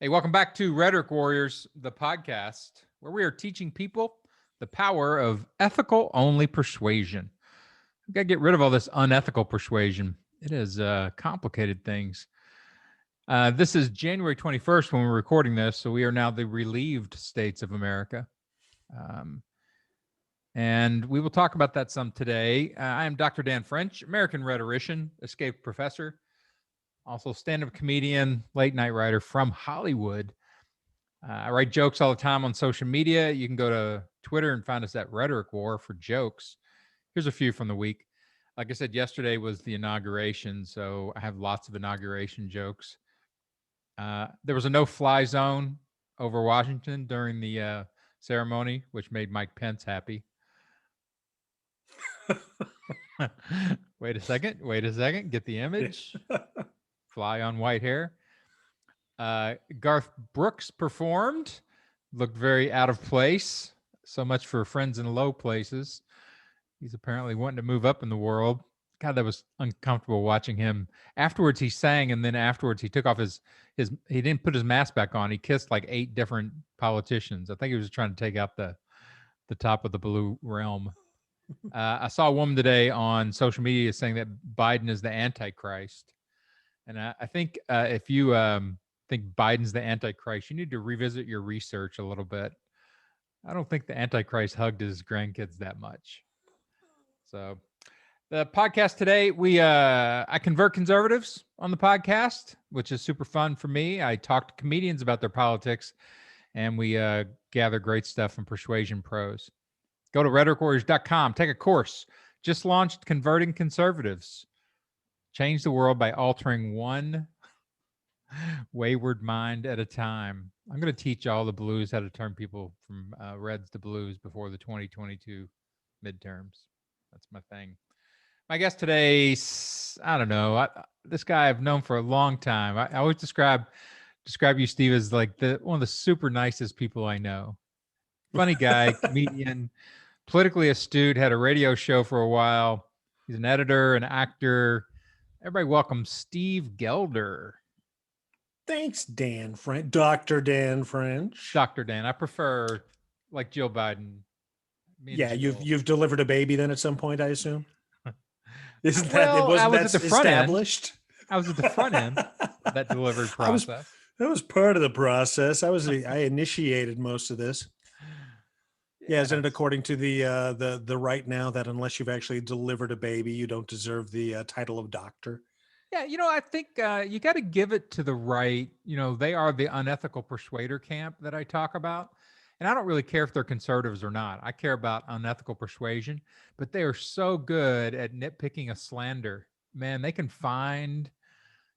Hey, welcome back to Rhetoric Warriors, the podcast, where we are teaching people the power of ethical only persuasion. We've got to get rid of all this unethical persuasion. It is complicated things. This is January 21st when we're recording this, so we are now the relieved states of America. And we will talk about that some today. I am Dr. Dan French, American rhetorician, escaped professor, also stand-up comedian, late-night writer from Hollywood. I write jokes all the time on social media. You can go to Twitter and find us at Rhetoric War for jokes. Here's a few from the week. Like I said, yesterday was the inauguration, so I have lots of inauguration jokes. There was a no-fly zone over Washington during the ceremony, which made Mike Pence happy. Wait a second. Get the image. Fly on white hair. Garth Brooks performed, looked very out of place. So much for friends in low places. He's apparently wanting to move up in the world. God, that was uncomfortable watching him. Afterwards, he sang, and then afterwards, he took off his he didn't put his mask back on. He kissed like 8 different politicians. I think he was trying to take out the top of the blue realm. I saw a woman today on social media saying that Biden is the Antichrist. And I think if you think Biden's the Antichrist, you need to revisit your research a little bit. I don't think the Antichrist hugged his grandkids that much. So the podcast today, I convert conservatives on the podcast, which is super fun for me. I talk to comedians about their politics, and we gather great stuff from Persuasion Pros. Go to rhetoricwarriors.com. Take a course. Just launched Converting Conservatives. Change the world by altering one wayward mind at a time. I'm going to teach all the blues how to turn people from reds to blues before the 2022 midterms. That's my thing. My guest today, I don't know. This guy I've known for a long time. I always describe you, Steve, as like one of the super nicest people I know. Funny guy, comedian, politically astute, had a radio show for a while. He's an editor, an actor. Everybody welcome Steve Gelder. Thanks, Dan French. Dr. Dan French. Dr. Dan. I prefer like Jill Biden. Yeah, you've delivered a baby then at some point, I assume. Isn't that it wasn't that established? I was at the front end of that delivery process. That was part of the process. I initiated most of this. Yeah, isn't it according to the right now that unless you've actually delivered a baby, you don't deserve the title of doctor? Yeah, I think you got to give it to the right. They are the unethical persuader camp that I talk about. And I don't really care if they're conservatives or not. I care about unethical persuasion, but they are so good at nitpicking a slander. Man, they can find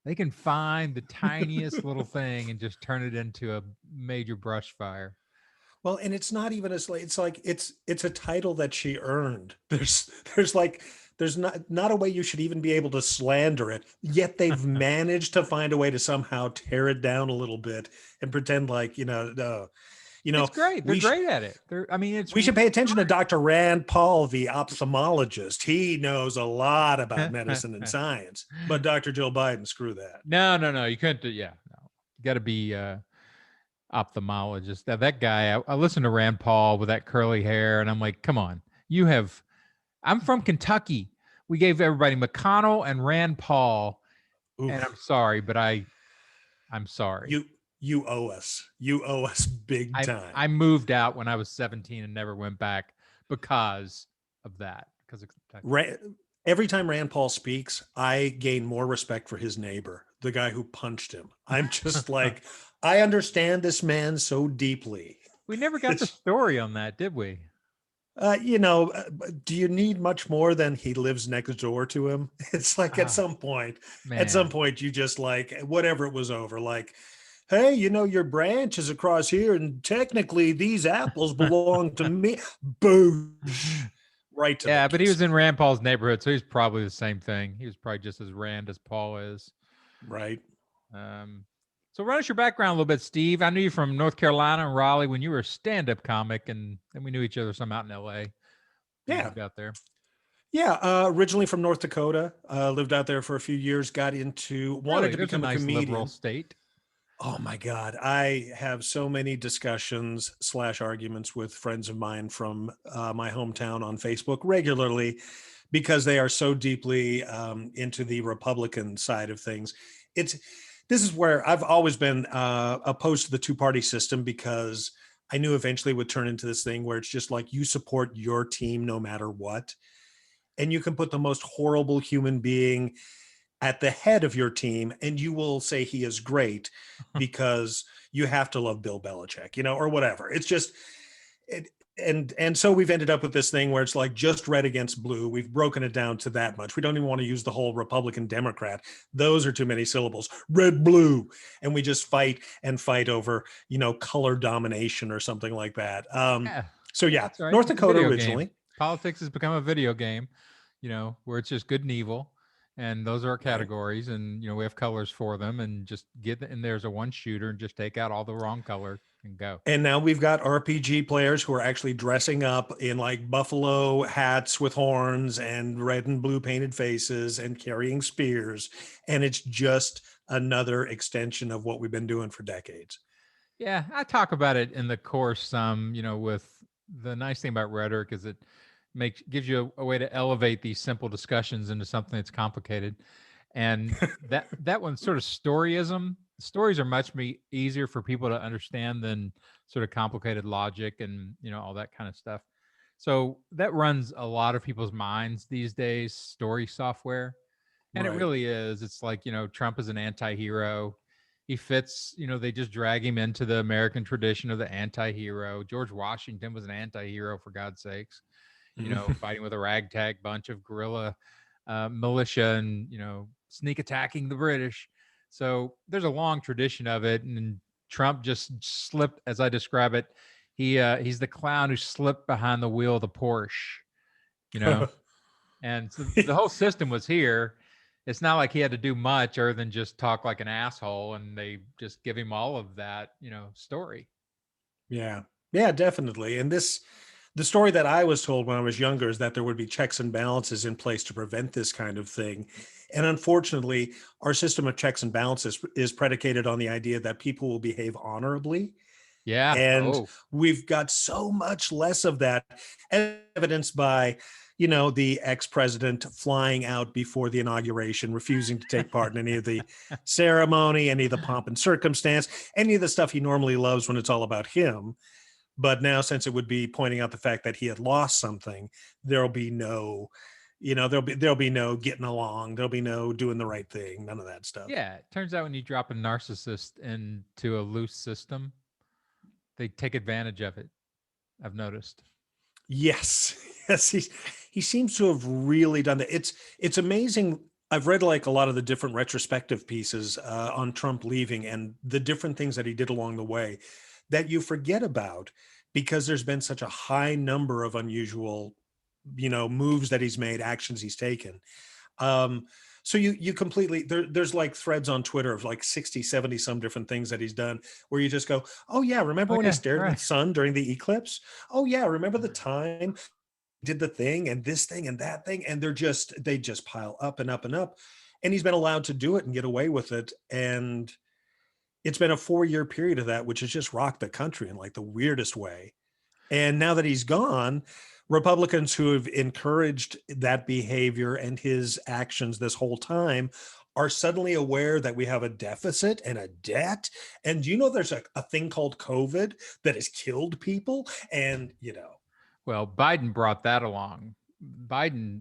the tiniest little thing and just turn it into a major brush fire. Well, and it's not even it's like it's a title that she earned. There's not a way you should even be able to slander it. Yet they've managed to find a way to somehow tear it down a little bit and pretend like, it's great. They're great at it. We should pay attention to Dr. Rand Paul, the ophthalmologist. He knows a lot about medicine and science. But Dr. Jill Biden, screw that. No. You couldn't do. Yeah, no. You got to be ophthalmologist. That guy. I listened to Rand Paul with that curly hair, and I'm like, come on. I'm from Kentucky. We gave everybody McConnell and Rand Paul, Oof. And I'm sorry, but I'm sorry. You owe us. You owe us big time. I moved out when I was 17 and never went back because of that. Because of every time Rand Paul speaks, I gain more respect for his neighbor, the guy who punched him. I'm just like, I understand this man so deeply. We never got the story on that, did we? Do you need much more than he lives next door to him? It's like at some point you just like, whatever it was over, like, hey, your branch is across here and technically these apples belong to me. Boom. Right to but he was in Rand Paul's neighborhood, so he's probably the same thing. He was probably just as Rand as Paul is. Right. So run us your background a little bit, Steve. I knew you from North Carolina and Raleigh when you were a stand-up comic, and then we knew each other some out in LA. Yeah. Out there. Yeah, originally from North Dakota. Lived out there for a few years, wanted to become a comedian. Liberal state. Oh my God. I have so many discussions slash arguments with friends of mine from my hometown on Facebook regularly because they are so deeply into the Republican side of things. It's this is where I've always been opposed to the two-party system because I knew eventually it would turn into this thing where it's just like you support your team no matter what. And you can put the most horrible human being at the head of your team and you will say he is great because you have to love Bill Belichick, or whatever. It's just it, and so we've ended up with this thing where it's like just red against blue. We've broken it down to that much. We don't even want to use the whole Republican Democrat. Those are too many syllables. Red blue, and we just fight and fight over color domination or something like that. Yeah, So yeah, that's right. North It's a Dakota video game. originally, Politics has become a video game, where it's just good and evil, and those are our right? categories, and we have colors for them, and just get in there's a one shooter and just take out all the wrong color and go. And now we've got RPG players who are actually dressing up in like buffalo hats with horns and red and blue painted faces and carrying spears. And it's just another extension of what we've been doing for decades. Yeah, I talk about it in the course some, with the nice thing about rhetoric is it gives you a way to elevate these simple discussions into something that's complicated. And that one's sort of storyism. Stories are much easier for people to understand than sort of complicated logic and all that kind of stuff. So that runs a lot of people's minds these days, story software. And it Right. really is. It's like, Trump is an anti-hero. He fits, they just drag him into the American tradition of the anti-hero. George Washington was an anti-hero, for God's sakes, fighting with a ragtag bunch of guerrilla militia and, sneak attacking the British. So there's a long tradition of it. And Trump just slipped, as I describe it. He's the clown who slipped behind the wheel of the Porsche, you know, and so the whole system was here. It's not like he had to do much other than just talk like an asshole, and they just give him all of that, story. Yeah. Yeah, definitely. And the story that I was told when I was younger is that there would be checks and balances in place to prevent this kind of thing. And unfortunately, our system of checks and balances is predicated on the idea that people will behave honorably. Yeah. And Oh, we've got so much less of that, evidenced by the ex-president flying out before the inauguration, refusing to take part in any of the ceremony, any of the pomp and circumstance, any of the stuff he normally loves when it's all about him. But now, since it would be pointing out the fact that he had lost something, there'll be no there'll be no getting along, there'll be no doing the right thing, none of that stuff. yeah. It turns out when you drop a narcissist into a loose system, they take advantage of it. I've noticed. Yes, yes, he seems to have really done that. It's amazing. I've read like a lot of the different retrospective pieces on Trump leaving and the different things that he did along the way that you forget about because there's been such a high number of unusual, moves that he's made, actions he's taken. Um, so you completely there's like threads on Twitter of like 60, 70 some different things that he's done where you just go, oh yeah, remember Oh when he yeah, stared at right. the sun during the eclipse? Oh yeah, remember the time he did the thing and this thing and that thing? And they just pile up and up and up. And he's been allowed to do it and get away with it. And it's been a 4-year period of that, which has just rocked the country in like the weirdest way. And now that he's gone, Republicans who have encouraged that behavior and his actions this whole time are suddenly aware that we have a deficit and a debt. And there's a thing called COVID that has killed people. And, Well, Biden brought that along. Biden,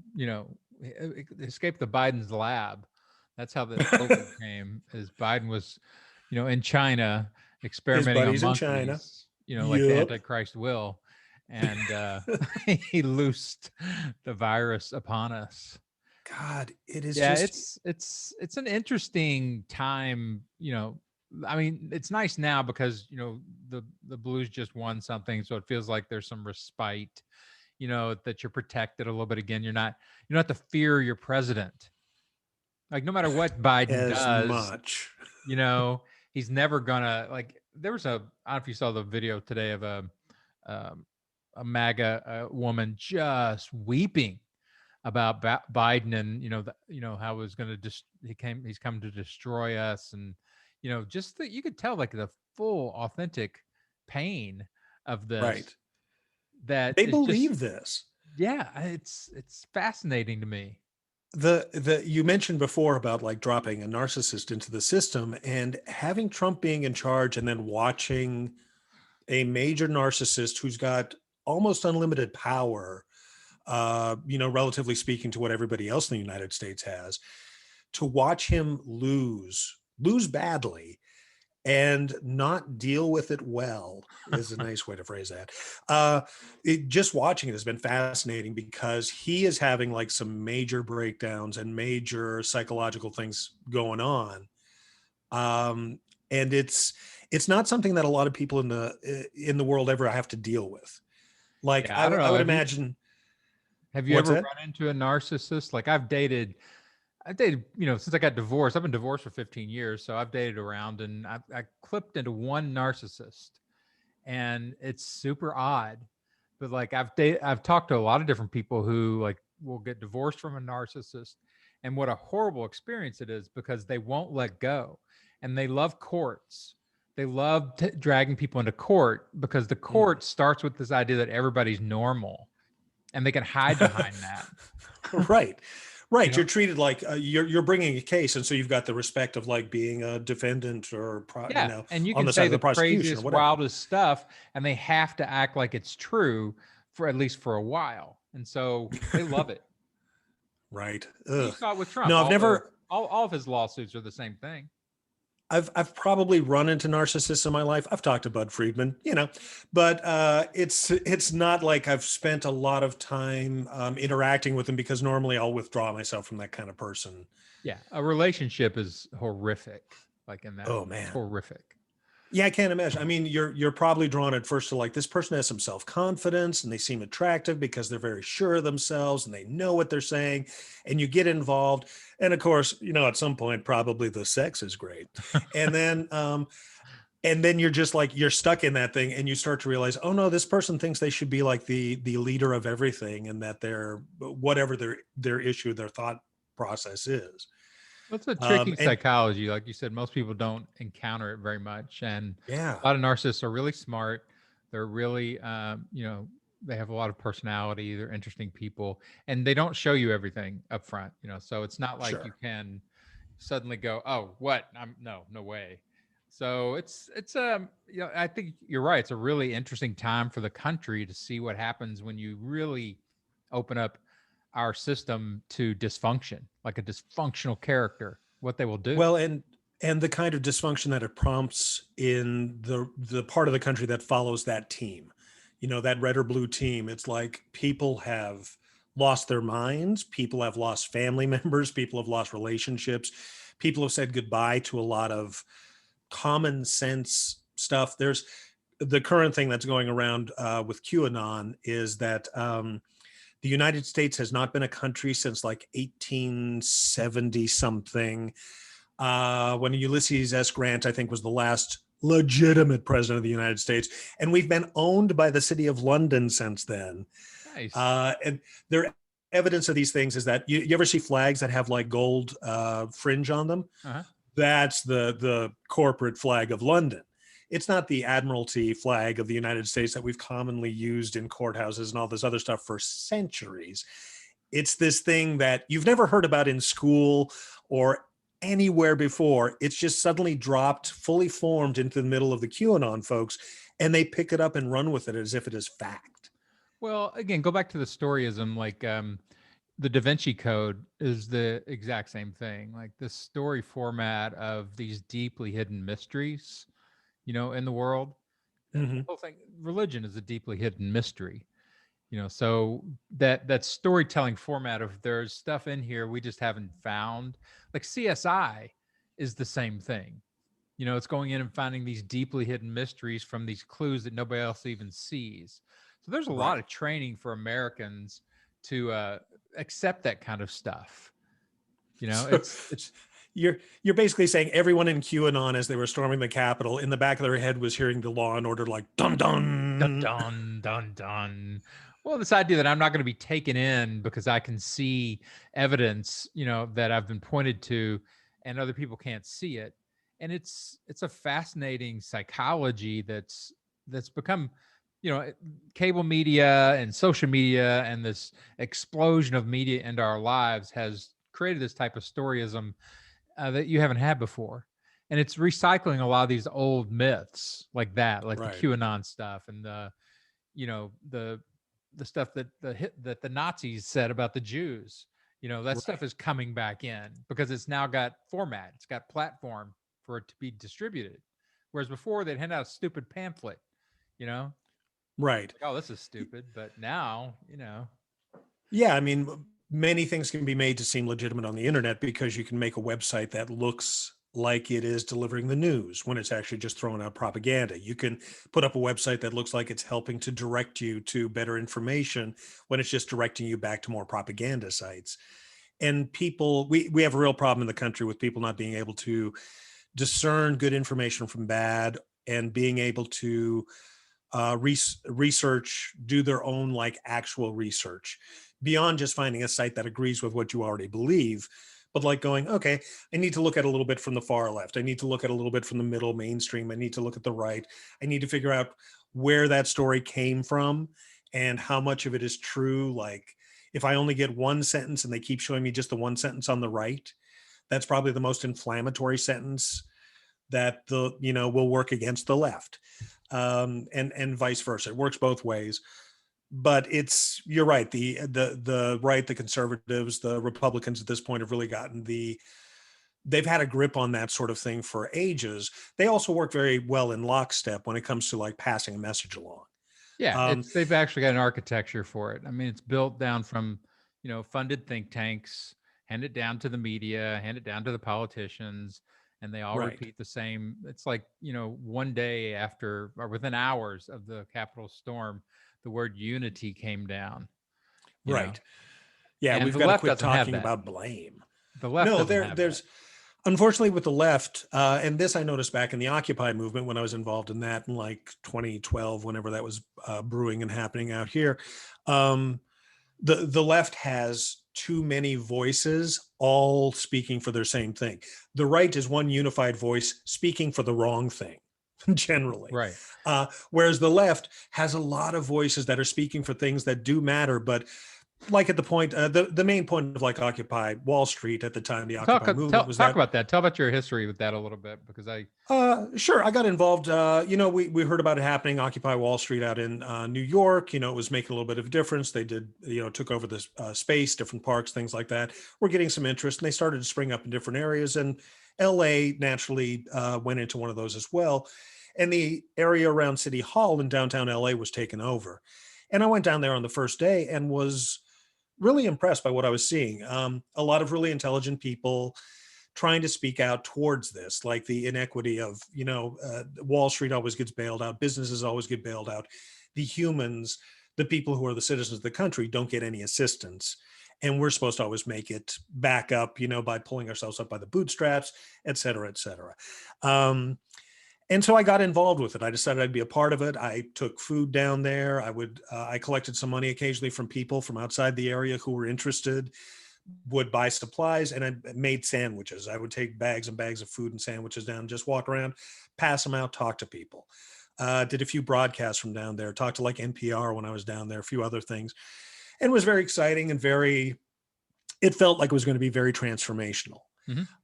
escaped the Biden's lab. That's how the COVID came. Is Biden was, in China his experimenting on buddies in China. monkeys, like the Yep. Antichrist will, and he loosed the virus upon us. God, it is Yeah, just it's an interesting time. I mean, it's nice now because the Blues just won something, so it feels like there's some respite. That you're protected a little bit again. You don't have to fear your president. Like no matter what Biden as does, much. you know, he's never gonna like. There was I don't know if you saw the video today of um, a MAGA woman just weeping about Biden and how it was going to he's come to destroy us and just that you could tell like the full authentic pain of Right. this that They is just, believe this. yeah, it's fascinating to me. The you mentioned before about like dropping a narcissist into the system and having Trump being in charge and then watching a major narcissist who's got almost unlimited power, relatively speaking to what everybody else in the United States has, to watch him lose badly and not deal with it well is a nice way to phrase that. Just watching it has been fascinating because he is having like some major breakdowns and major psychological things going on. And it's not something that a lot of people in the world ever have to deal with. Like Yeah, I don't I know. would imagine. Have you What's ever that? run into a narcissist? Like I dated, since I got divorced. I've been divorced for 15 years, so I've dated around, and I clipped into one narcissist, and it's super odd. But like I've talked to a lot of different people who like will get divorced from a narcissist, and what a horrible experience it is because they won't let go, and they love courts. They love dragging people into court because the court starts with this idea that everybody's normal, and they can hide behind that. Right. You Right. know, You're treated like you're bringing a case. And so you've got the respect of like being a defendant or, Yeah, and you on can the side say of the the prosecution or craziest, whatever. wildest stuff, and they have to act like it's true for at least for a while, and so they love it. Right. You Ugh. saw it with Trump. No, I've never, All of his lawsuits are the same thing. I've probably run into narcissists in my life. I've talked to Bud Friedman, but it's not like I've spent a lot of time interacting with them because normally I'll withdraw myself from that kind of person. Yeah, a relationship is horrific. Like in that, Oh it's man. horrific. Yeah, I can't imagine. I mean, you're probably drawn at first to like this person has some self-confidence and they seem attractive because they're very sure of themselves and they know what they're saying, and you get involved. And of course, at some point, probably the sex is great. And then you're just like you're stuck in that thing and you start to realize, oh no, this person thinks they should be like the leader of everything and that they're whatever their issue, their thought process is. Well, it's a tricky And psychology. Like you said, most people don't encounter it very much. And yeah, a lot of narcissists are really smart. They're really, they have a lot of personality. They're interesting people, and they don't show you everything up front. So it's not like you sure. can suddenly go, "Oh, what? No way." So I think you're right. It's a really interesting time for the country to see what happens when you really open up our system to dysfunction, like a dysfunctional character, what they will do. Well, and the kind of dysfunction that it prompts in the part of the country that follows that team, that red or blue team. It's like people have lost their minds, people have lost family members, people have lost relationships, people have said goodbye to a lot of common sense stuff. There's the current thing that's going around with QAnon is that the United States has not been a country since like 1870 something, when Ulysses S. Grant, I think, was the last legitimate president of the United States. And we've been owned by the city of London since then. Nice. And there evidence of these things is that you ever see flags that have like gold fringe on them? Uh-huh. That's the corporate flag of London. It's not the Admiralty flag of the United States that we've commonly used in courthouses and all this other stuff for centuries. It's this thing that you've never heard about in school or anywhere before. It's just suddenly dropped, fully formed into the middle of the QAnon folks, and they pick it up and run with it as if it is fact. Well, again, go back to the storyism. Like the Da Vinci Code is the exact same thing. Like the story format of these deeply hidden mysteries, in the world. The Mhm. whole thing, religion is a deeply hidden mystery. So that storytelling format of there's stuff in here we just haven't found. Like CSI is the same thing. It's going in and finding these deeply hidden mysteries from these clues that nobody else even sees. So there's a lot Right. of training for Americans to accept that kind of stuff. So It's you're basically saying everyone in QAnon, as they were storming the Capitol, in the back of their head was hearing the Law and Order like dun dun dun. dun dun dun. Well, this idea that I'm not going to be taken in because I can see evidence, that I've been pointed to, and other people can't see it, and it's a fascinating psychology that's become, cable media and social media and this explosion of media into our lives has created this type of storyism that you haven't had before. And it's recycling a lot of these old myths like that, like the Right. QAnon stuff and the stuff that the Nazis said about the Jews. That stuff is coming back in because it's now got format, it's got platform for it to be distributed. Whereas before they'd hand out a stupid pamphlet, Right. like, oh, this is stupid. But now, Yeah, I mean, many things can be made to seem legitimate on the internet because you can make a website that looks like it is delivering the news when it's actually just throwing out propaganda. You can put up a website that looks like it's helping to direct you to better information when it's just directing you back to more propaganda sites. And people, we have a real problem in the country with people not being able to discern good information from bad and being able to research, do their own like actual research beyond just finding a site that agrees with what you already believe, but like going, okay, I need to look at a little bit from the far left. I need to look at a little bit from the middle mainstream. I need to look at the right. I need to figure out where that story came from and how much of it is true. Like if I only get one sentence and they keep showing me just the one sentence on the right, that's probably the most inflammatory sentence that will work against the left, and vice versa. It works both ways. But you're right. The right, the conservatives, the Republicans at this point have really they've had a grip on that sort of thing for ages. They also work very well in lockstep when it comes to like passing a message along. Yeah, they've actually got an architecture for it. I mean, it's built down from, funded think tanks, hand it down to the media, hand it down to the politicians, and they all repeat the same. It's like, one day after or within hours of the Capitol storm, the word unity came down. Right. Yeah, and we've the got to left quit doesn't have talking that. about blame. The left No, doesn't have there's that. unfortunately with the left, and this I noticed back in the Occupy movement when I was involved in that in like 2012, whenever that was brewing and happening out here. The left has too many voices all speaking for their same thing. The right is one unified voice speaking for the wrong thing generally. Right. Whereas the left has a lot of voices that are speaking for things that do matter, but like at the point, the main point of like Occupy Wall Street at the time, the Occupy movement was talk that. about that. Tell about your history with that a little bit, because Sure. I got involved. We heard about it happening, Occupy Wall Street out in New York. It was making a little bit of a difference. They did, took over this space, different parks, things like that. We're getting some interest, and they started to spring up in different areas. And LA naturally went into one of those as well. And the area around City Hall in downtown LA was taken over. And I went down there on the first day and was really impressed by what I was seeing. A lot of really intelligent people trying to speak out towards this, like the inequity of, Wall Street always gets bailed out. Businesses always get bailed out. The humans, the people who are the citizens of the country don't get any assistance. And we're supposed to always make it back up, by pulling ourselves up by the bootstraps, et cetera, et cetera. And so I got involved with it. I decided I'd be a part of it. I took food down there. I collected some money occasionally from people from outside the area who were interested, would buy supplies, and I made sandwiches. I would take bags and bags of food and sandwiches down, just walk around, pass them out, talk to people. Did a few broadcasts from down there, talked to like NPR when I was down there, a few other things. And it was very exciting and it felt like it was going to be very transformational.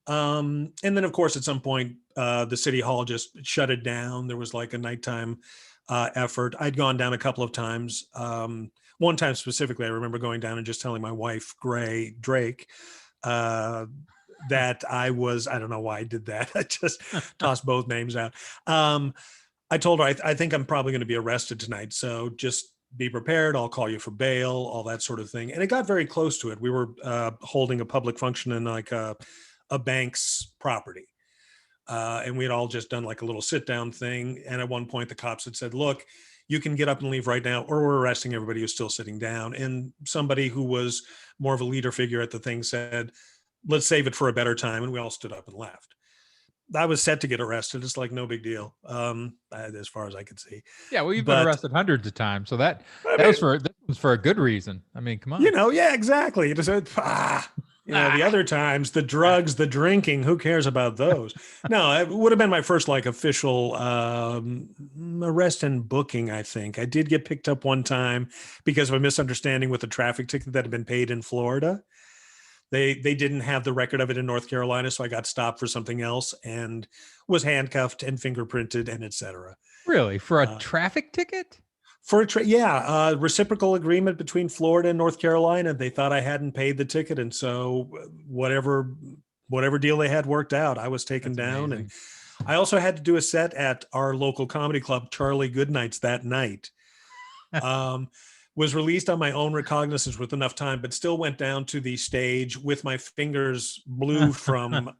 And then, of course, at some point, the City Hall just shut it down. There was like a nighttime effort. I'd gone down a couple of times. One time specifically, I remember going down and just telling my wife, Drake, that I don't know why I did that. I just tossed both names out. I told her, I think I'm probably going to be arrested tonight. So just be prepared. I'll call you for bail, all that sort of thing. And it got very close to it. We were holding a public function in like a bank's property. And we had all just done like a little sit down thing. And at one point the cops had said, look, you can get up and leave right now, or we're arresting everybody who's still sitting down. And somebody who was more of a leader figure at the thing said, let's save it for a better time. And we all stood up and left. I was set to get arrested. It's like no big deal, as far as I could see. Yeah, well, you've been arrested hundreds of times, so that was for a good reason. I mean, come on. Yeah, exactly. It was, Yeah, the other times, the drugs, the drinking, who cares about those? No, it would have been my first like official arrest and booking, I think. I did get picked up one time because of a misunderstanding with a traffic ticket that had been paid in Florida. They didn't have the record of it in North Carolina, so I got stopped for something else and was handcuffed and fingerprinted and etc. Really? For a traffic ticket? For reciprocal agreement between Florida and North Carolina. They thought I hadn't paid the ticket, and so whatever deal they had worked out, I was taken That's down. amazing. And I also had to do a set at our local comedy club, Charlie Goodnight's, that night. Was released on my own recognizance with enough time, but still went down to the stage with my fingers blue from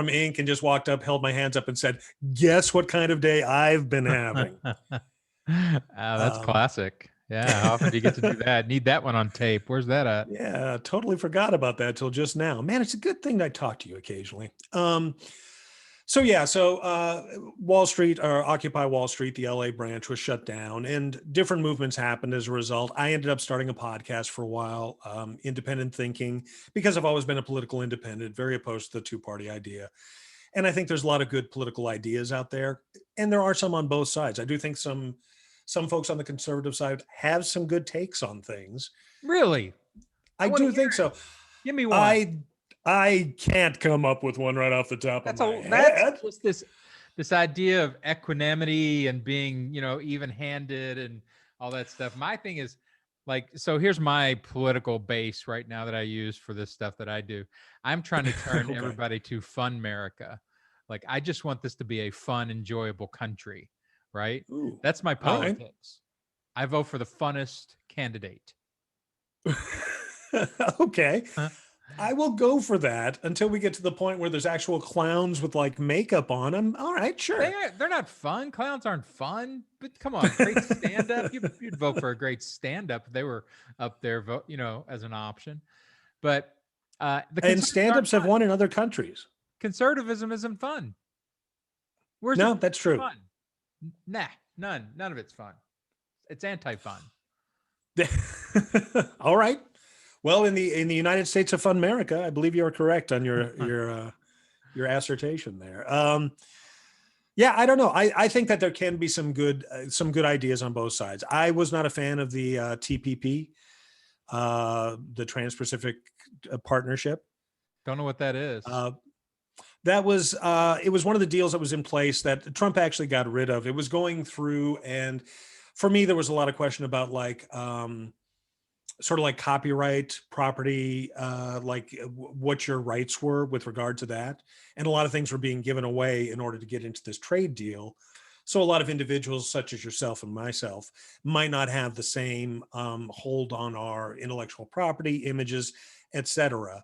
ink, and just walked up, held my hands up, and said, "Guess what kind of day I've been having." That's classic. Yeah. How often do you get to do that? Need that one on tape. Where's that at? Yeah, totally forgot about that till just now. Man, it's a good thing I talk to you occasionally. Wall Street, or Occupy Wall Street, the LA branch, was shut down, and different movements happened as a result. I ended up starting a podcast for a while, independent thinking, because I've always been a political independent, very opposed to the two-party idea. And I think there's a lot of good political ideas out there, and there are some on both sides. I do think some folks on the conservative side have some good takes on things. Really? I do think so. Give me one. I can't come up with one right off the top of my head. That's just this idea of equanimity and being, even-handed and all that stuff. My thing is, like, so here's my political base right now that I use for this stuff that I do. I'm trying to turn everybody to Fun America. Like, I just want this to be a fun, enjoyable country, right? Ooh, that's my politics. Right. I vote for the funnest candidate. Okay. I will go for that until we get to the point where there's actual clowns with like makeup on them. All right, sure. They're not fun. Clowns aren't fun. But come on, great stand-up. You'd vote for a great stand-up if they were up there, as an option. But and stand-ups have won in other countries. Conservatism isn't fun. No, that's true. Fun? Nah, none of it's fun. It's anti-fun. All right. Well, in the United States of Fun America, I believe you are correct on your assertion there. Yeah, I don't know. I think that there can be some good ideas on both sides. I was not a fan of the TPP, the Trans-Pacific Partnership. Don't know what that is. That was it was one of the deals that was in place that Trump actually got rid of. It was going through, and for me, there was a lot of question about like sort of like copyright, property, what your rights were with regard to that. And a lot of things were being given away in order to get into this trade deal. So a lot of individuals such as yourself and myself might not have the same hold on our intellectual property, images, etc.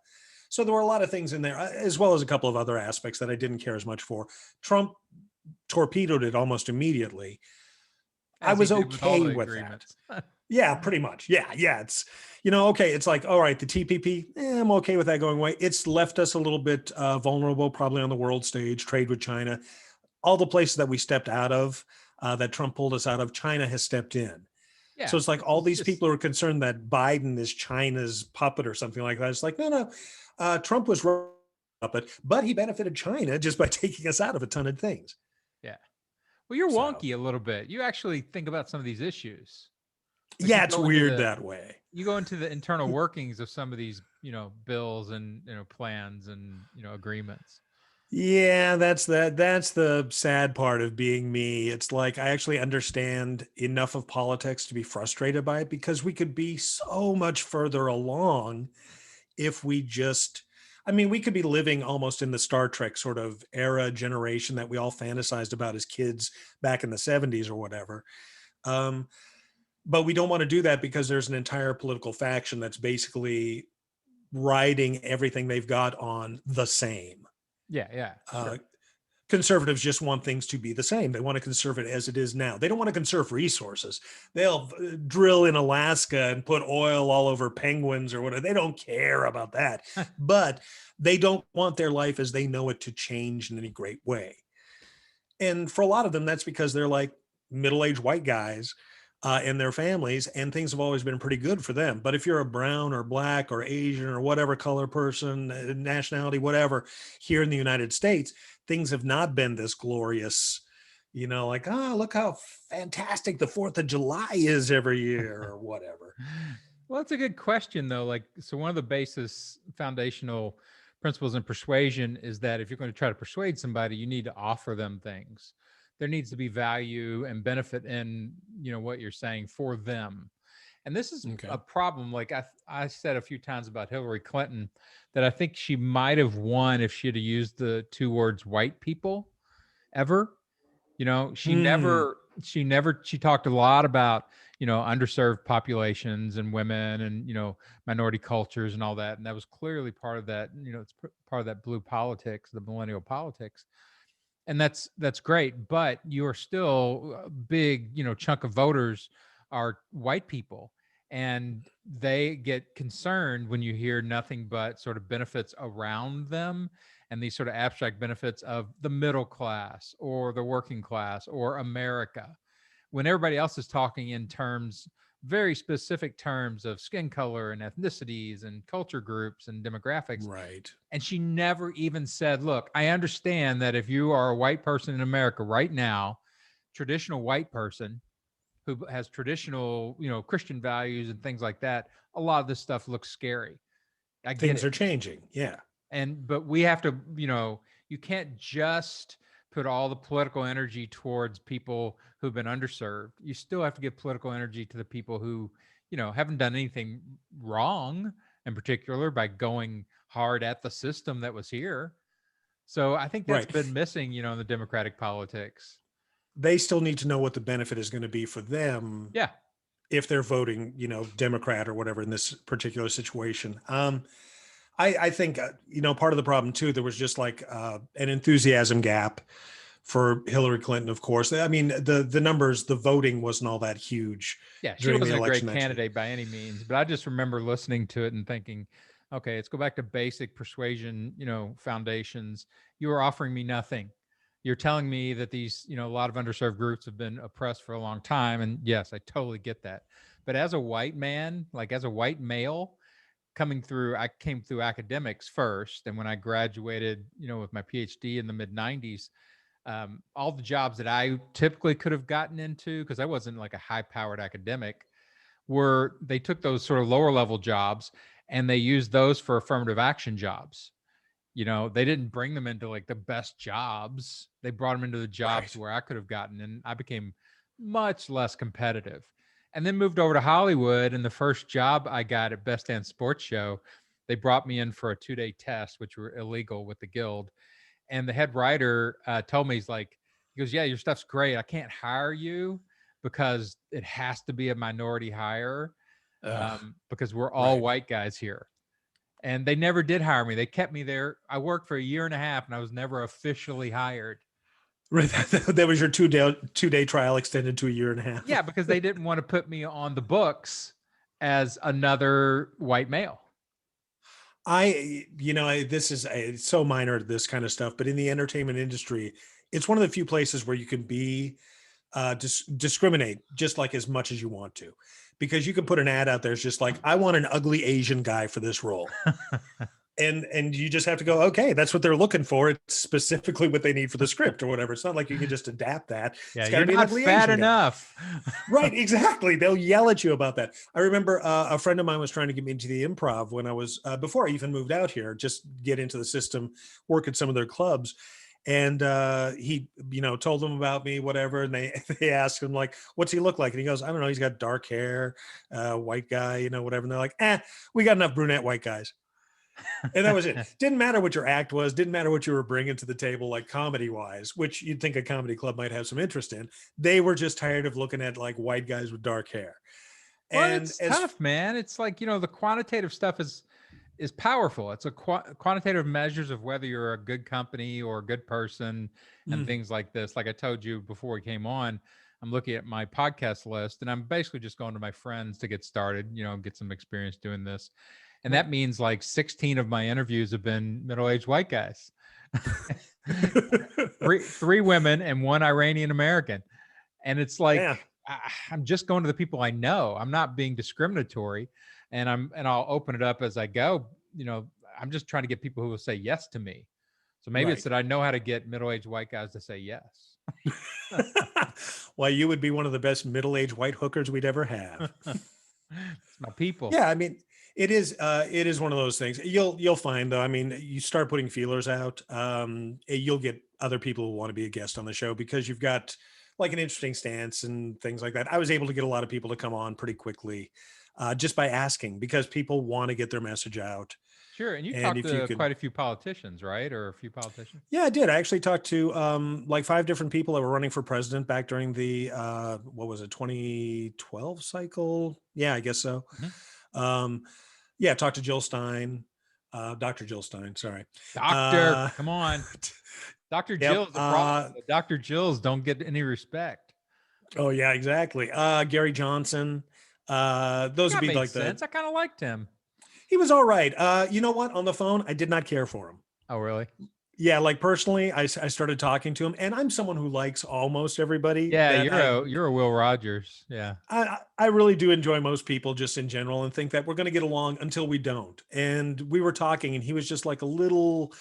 So there were a lot of things in there, as well as a couple of other aspects that I didn't care as much for. Trump torpedoed it almost immediately. I was okay with that. Yeah, pretty much. Yeah. It's, okay. It's like, all right, the TPP, I'm okay with that going away. It's left us a little bit vulnerable, probably on the world stage, trade with China. All the places that we stepped out of, that Trump pulled us out of, China has stepped in. Yeah. So it's like all these people are concerned that Biden is China's puppet or something like that. It's like, no. Trump was puppet, but he benefited China just by taking us out of a ton of things. Yeah. Well, you're wonky a little bit. You actually think about some of these issues. Like yeah, it's weird that way. You go into the internal workings of some of these, bills and, plans and, agreements. Yeah, that's the sad part of being me. It's like I actually understand enough of politics to be frustrated by it, because we could be so much further along if we just, we could be living almost in the Star Trek sort of era generation that we all fantasized about as kids back in the 70s or whatever. But we don't want to do that because there's an entire political faction that's basically riding everything they've got on the same. Yeah. Sure. Conservatives just want things to be the same. They want to conserve it as it is now. They don't want to conserve resources. They'll drill in Alaska and put oil all over penguins or whatever. They don't care about that. But they don't want their life as they know it to change in any great way. And for a lot of them, that's because they're like middle-aged white guys and their families, and things have always been pretty good for them. But if you're a brown or black or Asian or whatever color person, nationality, whatever, here in the United States, things have not been this glorious, like, oh, look how fantastic the 4th of July is every year or whatever. Well, that's a good question, though. Like, so one of the basis foundational principles in persuasion is that if you're going to try to persuade somebody, you need to offer them things. There needs to be value and benefit in, what you're saying for them. And this is Okay. a problem. Like I said a few times about Hillary Clinton, that I think she might have won if she had used the two words white people ever. She talked a lot about, underserved populations and women and, minority cultures and all that. And that was clearly part of that, it's part of that blue politics, the millennial politics. And that's great, but you are still a big, chunk of voters are white people, and they get concerned when you hear nothing but sort of benefits around them, and these sort of abstract benefits of the middle class or the working class or America, when everybody else is talking in terms, very specific terms of skin color and ethnicities and culture groups and demographics. Right. And she never even said, look, I understand that if you are a white person in America right now, traditional white person who has traditional, Christian values and things like that, a lot of this stuff looks scary. I get Things it. are changing. Yeah. But we have to, you can't just put all the political energy towards people who've been underserved. You still have to give political energy to the people who, haven't done anything wrong in particular by going hard at the system that was here. So I think that's Right. been missing, in the Democratic politics. They still need to know what the benefit is going to be for them Yeah. if they're voting, Democrat or whatever in this particular situation. I think, part of the problem too, there was just like an enthusiasm gap for Hillary Clinton, of course. I mean, the numbers, the voting wasn't all that huge Yeah, she during the wasn't a election great that year. candidate by any means, but I just remember listening to it and thinking, okay, let's go back to basic persuasion, foundations. You are offering me nothing. You're telling me that these, a lot of underserved groups have been oppressed for a long time. And yes, I totally get that. But as a white man, like as a white male, I came through academics first. And when I graduated, with my PhD in the mid 90s, all the jobs that I typically could have gotten into, because I wasn't like a high powered academic, they took those sort of lower level jobs and they used those for affirmative action jobs. They didn't bring them into like the best jobs. They brought them into the jobs Right. where I could have gotten, and I became much less competitive. And then moved over to Hollywood. And the first job I got at Best Damn Sports Show, they brought me in for a 2-day test, which were illegal with the guild. And the head writer told me, he goes, yeah, your stuff's great. I can't hire you because it has to be a minority hire, because we're all Right. white guys here. And they never did hire me. They kept me there. I worked for a year and a half and I was never officially hired. Right. That was your 2-day trial extended to a year and a half. Yeah, because they didn't want to put me on the books as another white male. This is it's so minor, this kind of stuff, but in the entertainment industry, it's one of the few places where you can be discriminate just like as much as you want to, because you can put an ad out there. It's just like, I want an ugly Asian guy for this role. and you just have to go, okay, that's what they're looking for. It's specifically what they need for the script or whatever. It's not like you can just adapt that. Yeah, It's you're not fat enough. Right, exactly. They'll yell at you about that. I remember a friend of mine was trying to get me into the improv when I was before I even moved out here, just get into the system, work at some of their clubs. And he, told them about me, whatever. And they asked him, like, what's he look like? And he goes, I don't know. He's got dark hair, white guy, whatever. And they're like, we got enough brunette white guys. And that was it. Didn't matter what your act was. Didn't matter what you were bringing to the table, like comedy wise, which you'd think a comedy club might have some interest in. They were just tired of looking at like white guys with dark hair. Well, it's tough, man. It's like, the quantitative stuff is powerful. It's a quantitative measures of whether you're a good company or a good person and things like this. Like I told you before we came on, I'm looking at my podcast list and I'm basically just going to my friends to get started, get some experience doing this. And that means like 16 of my interviews have been middle-aged white guys, three women and one Iranian American. And it's like, Yeah. I'm just going to the people I know. I'm not being discriminatory, and I'll open it up as I go. I'm just trying to get people who will say yes to me. So maybe it's Right. that I know how to get middle-aged white guys to say yes. Why, you would be one of the best middle-aged white hookers we'd ever have. It's my people. Yeah, I mean, it is one of those things. You'll find though. I mean, you start putting feelers out, you'll get other people who want to be a guest on the show because you've got like an interesting stance and things like that. I was able to get a lot of people to come on pretty quickly, just by asking because people want to get their message out. Sure. And you And talked if you to could, quite a few politicians, right? Or a few politicians? yeah, I did. I actually talked to like 5 different people that were running for president back during the what was it, 2012 cycle? Yeah, I guess so. Mhm. Um, yeah, talked to Jill Stein, Dr. Jill Stein. Sorry. Doctor, Uh, come on. Dr. yep. Jill is a problem. The Dr. Jills don't get any respect. Oh yeah, exactly. Gary Johnson. That Those would guy be made like the. sense. I kind of liked him. He was all right. You know what? On the phone, I did not care for him. Oh, really? Yeah, like personally, I started talking to him, and I'm someone who likes almost everybody. Yeah, That you're a Will Rogers. Yeah. I really do enjoy most people just in general, and think that we're going to get along until we don't. And we were talking, and he was just like a little.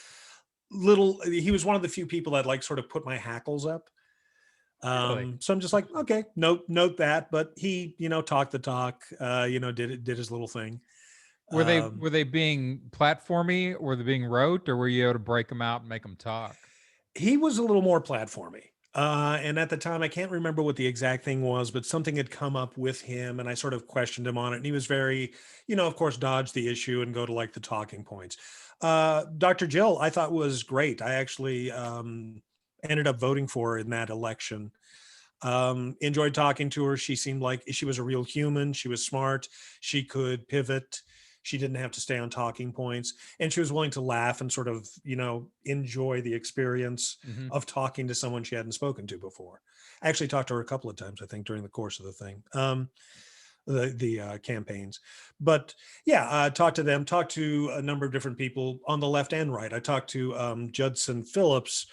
He was one of the few people that like sort of put my hackles up. Really? So I'm just like, okay, note that. But he, talked the talk, did his little thing. Were they being platformy? Were they being wrote, or were you able to break them out and make them talk? He was a little more platformy. And at the time, I can't remember what the exact thing was, but something had come up with him, and I sort of questioned him on it. And he was very, of course, dodge the issue and go to like the talking points. Dr. Jill, I thought was great. I actually ended up voting for her in that election. Enjoyed talking to her. She seemed like she was a real human. She was smart. She could pivot. She didn't have to stay on talking points, and she was willing to laugh and sort of, enjoy the experience Mm-hmm. of talking to someone she hadn't spoken to before. I actually talked to her a couple of times, I think, during the course of the thing, the campaigns. But yeah, talked to them, talked to a number of different people on the left and right. I talked to Judson Phillips,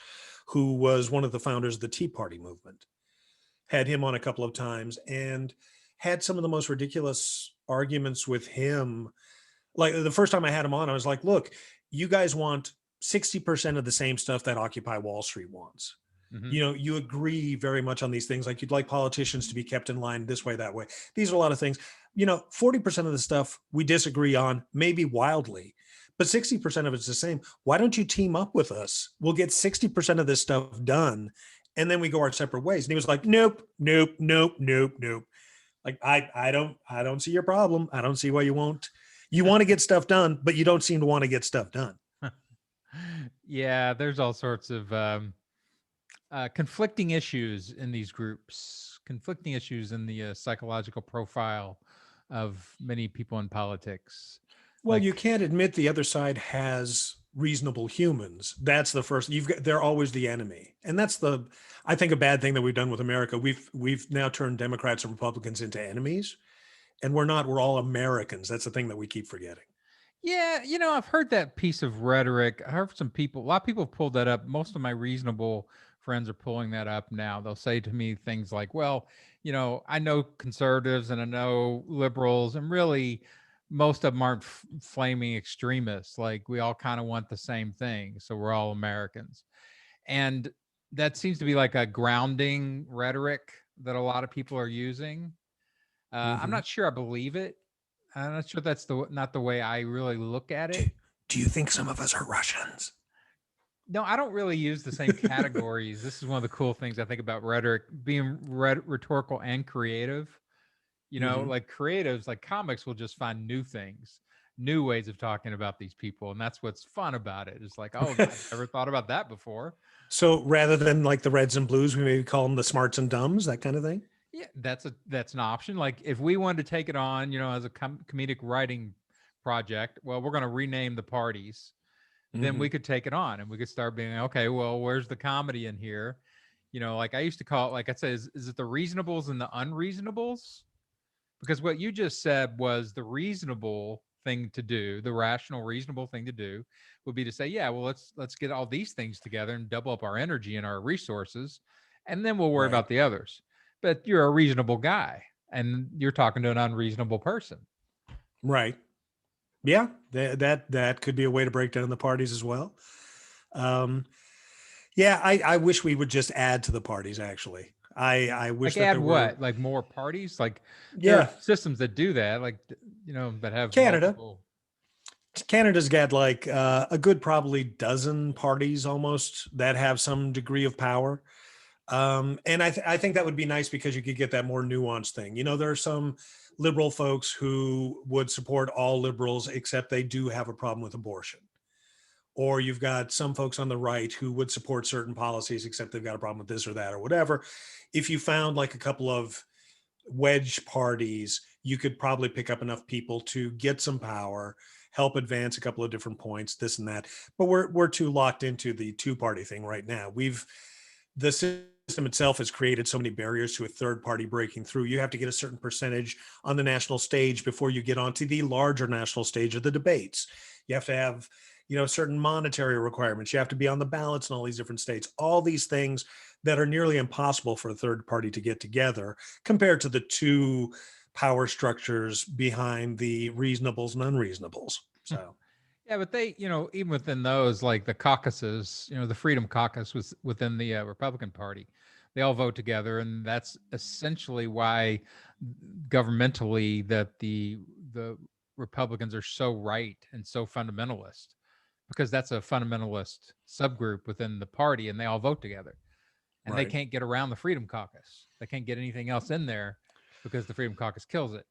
who was one of the founders of the Tea Party movement. Had him on a couple of times and had some of the most ridiculous arguments with him. Like the first time I had him on, I was like, look, you guys want 60% of the same stuff that Occupy Wall Street wants. Mm-hmm. You agree very much on these things. Like you'd like politicians to be kept in line this way, that way. These are a lot of things. 40% of the stuff we disagree on, maybe wildly, but 60% of it's the same. Why don't you team up with us? We'll get 60% of this stuff done. And then we go our separate ways. And he was like, nope, nope, nope, nope, nope. Like, I don't see your problem. I don't see why you won't. You want to get stuff done, but you don't seem to want to get stuff done. Yeah, there's all sorts of conflicting issues in these groups, conflicting issues in the psychological profile of many people in politics. Well, you can't admit the other side has reasonable humans. That's the first. They're always the enemy, and that's I think a bad thing that we've done with America. We've now turned Democrats and Republicans into enemies, and we're not. We're all Americans. That's the thing that we keep forgetting. Yeah, I've heard that piece of rhetoric. I heard some people, a lot of people have pulled that up. Most of my reasonable friends are pulling that up now. They'll say to me things like, well, I know conservatives and I know liberals, and really most of them aren't flaming extremists. Like we all kind of want the same thing. So we're all Americans. And that seems to be like a grounding rhetoric that a lot of people are using. I'm not sure I believe it. I'm not sure that's not the way I really look at it. Do you think some of us are Russians? No, I don't really use the same categories. This is one of the cool things I think about rhetoric, being rhetorical and creative. Like creatives, like comics will just find new things, new ways of talking about these people. And that's what's fun about it. It's like, oh, I've never thought about that before. So rather than like the Reds and Blues, we maybe call them the Smarts and Dumbs, that kind of thing. Yeah, that's an option. Like if we wanted to take it on, as a comedic writing project, well, we're going to rename the parties. Then we could take it on and we could start being, okay, well, where's the comedy in here? Like I used to call it, like I said, is it the reasonables and the unreasonables? Because what you just said was the reasonable thing to do, the rational, reasonable thing to do would be to say, yeah, well, let's get all these things together and double up our energy and our resources, and then we'll worry about the others. but you're a reasonable guy and you're talking to an unreasonable person. Right. Yeah, that could be a way to break down the parties as well. Um, yeah, I wish we would just add to the parties. Actually, I wish Like that add there were. what? Like more parties? Like there are Yeah, systems that do that, like that have Canada. multiple. Canada's got like a good probably dozen parties almost that have some degree of power. And I think that would be nice because you could get that more nuanced thing. There are some liberal folks who would support all liberals, except they do have a problem with abortion. Or you've got some folks on the right who would support certain policies, except they've got a problem with this or that or whatever. If you found like a couple of wedge parties, you could probably pick up enough people to get some power, help advance a couple of different points, this and that. But we're too locked into the two-party thing right now. The system itself has created so many barriers to a third party breaking through. You have to get a certain percentage on the national stage before you get onto the larger national stage of the debates. You have to have certain monetary requirements. You have to be on the ballots in all these different states. All these things that are nearly impossible for a third party to get together compared to the two power structures behind the reasonables and unreasonables. So Yeah, but they, even within those, like the caucuses, the Freedom Caucus was within the Republican Party. They all vote together, and that's essentially why governmentally that the Republicans are so right and so fundamentalist, because that's a fundamentalist subgroup within the party, and they all vote together, and they right. can't get around the Freedom Caucus. They can't get anything else in there because the Freedom Caucus kills it.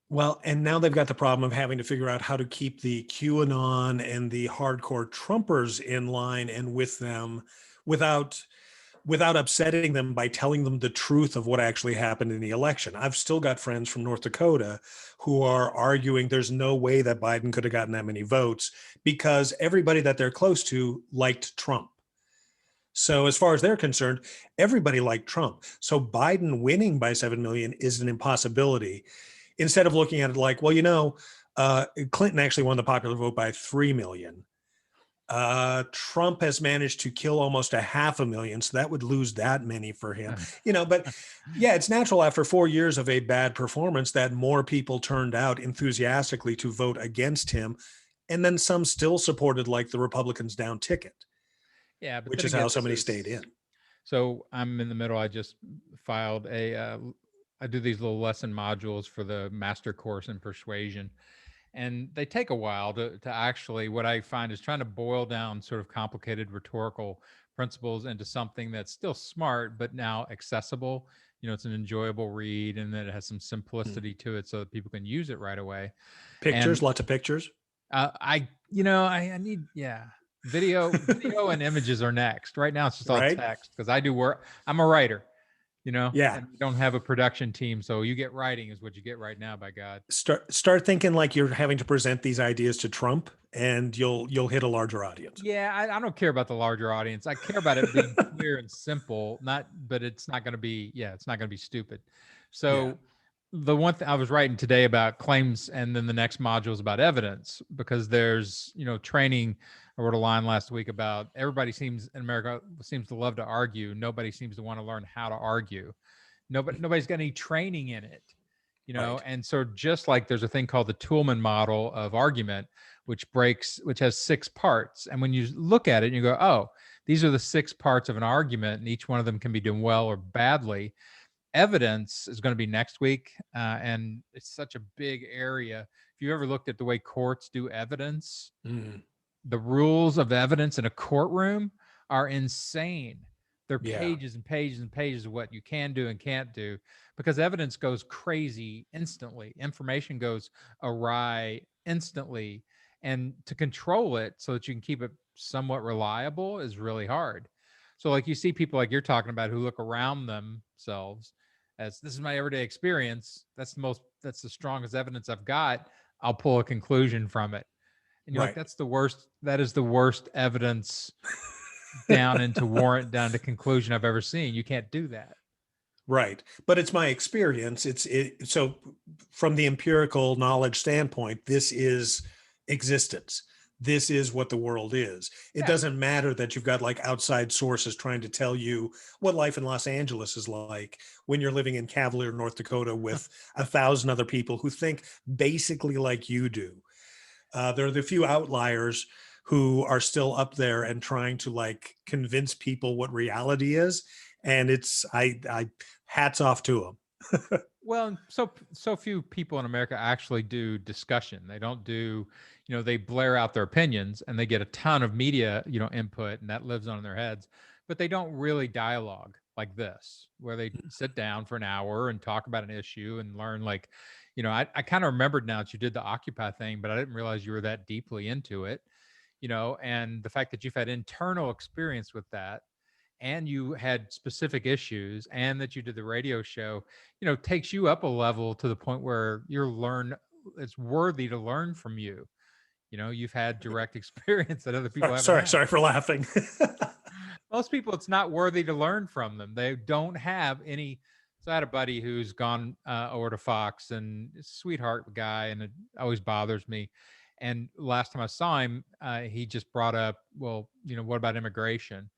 Well, and now they've got the problem of having to figure out how to keep the QAnon and the hardcore Trumpers in line and with them without upsetting them by telling them the truth of what actually happened in the election. I've still got friends from North Dakota who are arguing there's no way that Biden could have gotten that many votes because everybody that they're close to liked Trump. So as far as they're concerned, everybody liked Trump. So Biden winning by 7 million is an impossibility. Instead of looking at it like, well, Clinton actually won the popular vote by 3 million. Trump has managed to kill almost 500,000, so that would lose that many for him. But yeah, it's natural after 4 years of a bad performance that more people turned out enthusiastically to vote against him, and then some still supported like the Republicans down ticket, Yeah, but which then is again, how somebody stayed in. So I'm in the middle. I just filed I do these little lesson modules for the master course in persuasion, and they take a while to actually. What I find is trying to boil down sort of complicated rhetorical principles into something that's still smart but now accessible. It's an enjoyable read, and that it has some simplicity to it, so that people can use it right away. Pictures, And lots of pictures. I need, yeah, video and images are next. Right now it's just all Right? text because I do work. I'm a writer, Yeah. and we don't have a production team, so you get writing is what you get right now, by God. Start thinking like you're having to present these ideas to Trump, and you'll hit a larger audience. Yeah, I don't care about the larger audience. I care about it being clear and simple, but it's not going to be, it's not going to be stupid. Yeah. So the one thing I was writing today about claims, and then the next module is about evidence, because there's, training. I wrote a line last week about everybody seems in America seems to love to argue. Nobody seems to want to learn how to argue. Nobody's got any training in it, Right. and so just like there's a thing called the Toolman model of argument, which has 6 parts. And when you look at it, you go, oh, these are the 6 parts of an argument, and each one of them can be done well or badly. Evidence is going to be next week, and it's such a big area. If you ever looked at the way courts do evidence, the rules of evidence in a courtroom are insane. They're pages and pages and pages of what you can do and can't do, because evidence goes crazy instantly. Information goes awry instantly. And to control it so that you can keep it somewhat reliable is really hard. So like you see people like you're talking about who look around themselves as, this is my everyday experience. That's the strongest evidence I've got. I'll pull a conclusion from it. And you're like, that's the worst. That is the worst evidence down into warrant, down to conclusion I've ever seen. You can't do that. Right. But it's my experience. So from the empirical knowledge standpoint, this is existence. this is what the world is. It doesn't matter that you've got like outside sources trying to tell you what life in Los Angeles is like when you're living in Cavalier, North Dakota with 1,000 other people who think basically like you do. There are the few outliers who are still up there and trying to like convince people what reality is. And I hats off to them. Well, so few people in America actually do discussion. They don't do, they blare out their opinions and they get a ton of media, input, and that lives on in their heads. But they don't really dialogue like this, where they sit down for an hour and talk about an issue and learn. Like, I kind of remembered now that you did the Occupy thing, but I didn't realize you were that deeply into it. And the fact that you've had internal experience with that, and you had specific issues, and that you did the radio show, takes you up a level to the point where it's worthy to learn from you. You've had direct experience that other people haven't had. Sorry for laughing. Most people, it's not worthy to learn from them. They don't have any. So I had a buddy who's gone over to Fox, and sweetheart guy, and it always bothers me. And last time I saw him, he just brought up, well, what about immigration?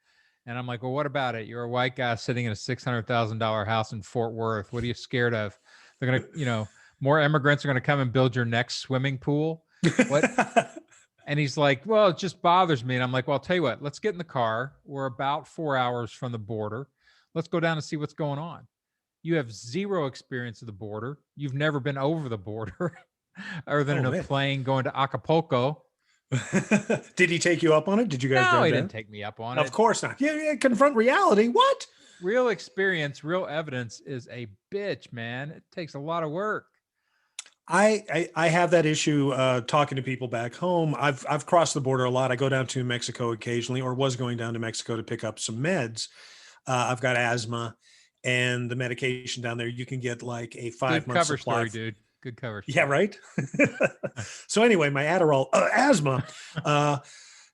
And I'm like, well, what about it? You're a white guy sitting in a $600,000 house in Fort Worth. What are you scared of? They're going to, more immigrants are going to come and build your next swimming pool. What? And he's like, well, it just bothers me. And I'm like, well, I'll tell you what, let's get in the car. We're about 4 hours from the border. Let's go down and see what's going on. You have zero experience of the border. You've never been over the border other than in a plane going to Acapulco. Did he take you up on it? Did you guys? No, he didn't take me up on it. Of course not. Yeah, confront reality. What? Real experience, real evidence is a bitch, man. It takes a lot of work. I have that issue talking to people back home. I've crossed the border a lot. I go down to Mexico occasionally, or was going down to Mexico to pick up some meds. I've got asthma, and the medication down there, you can get like a 5-month supply. Story, dude. Good cover story. Yeah, right. So anyway, my Adderall asthma.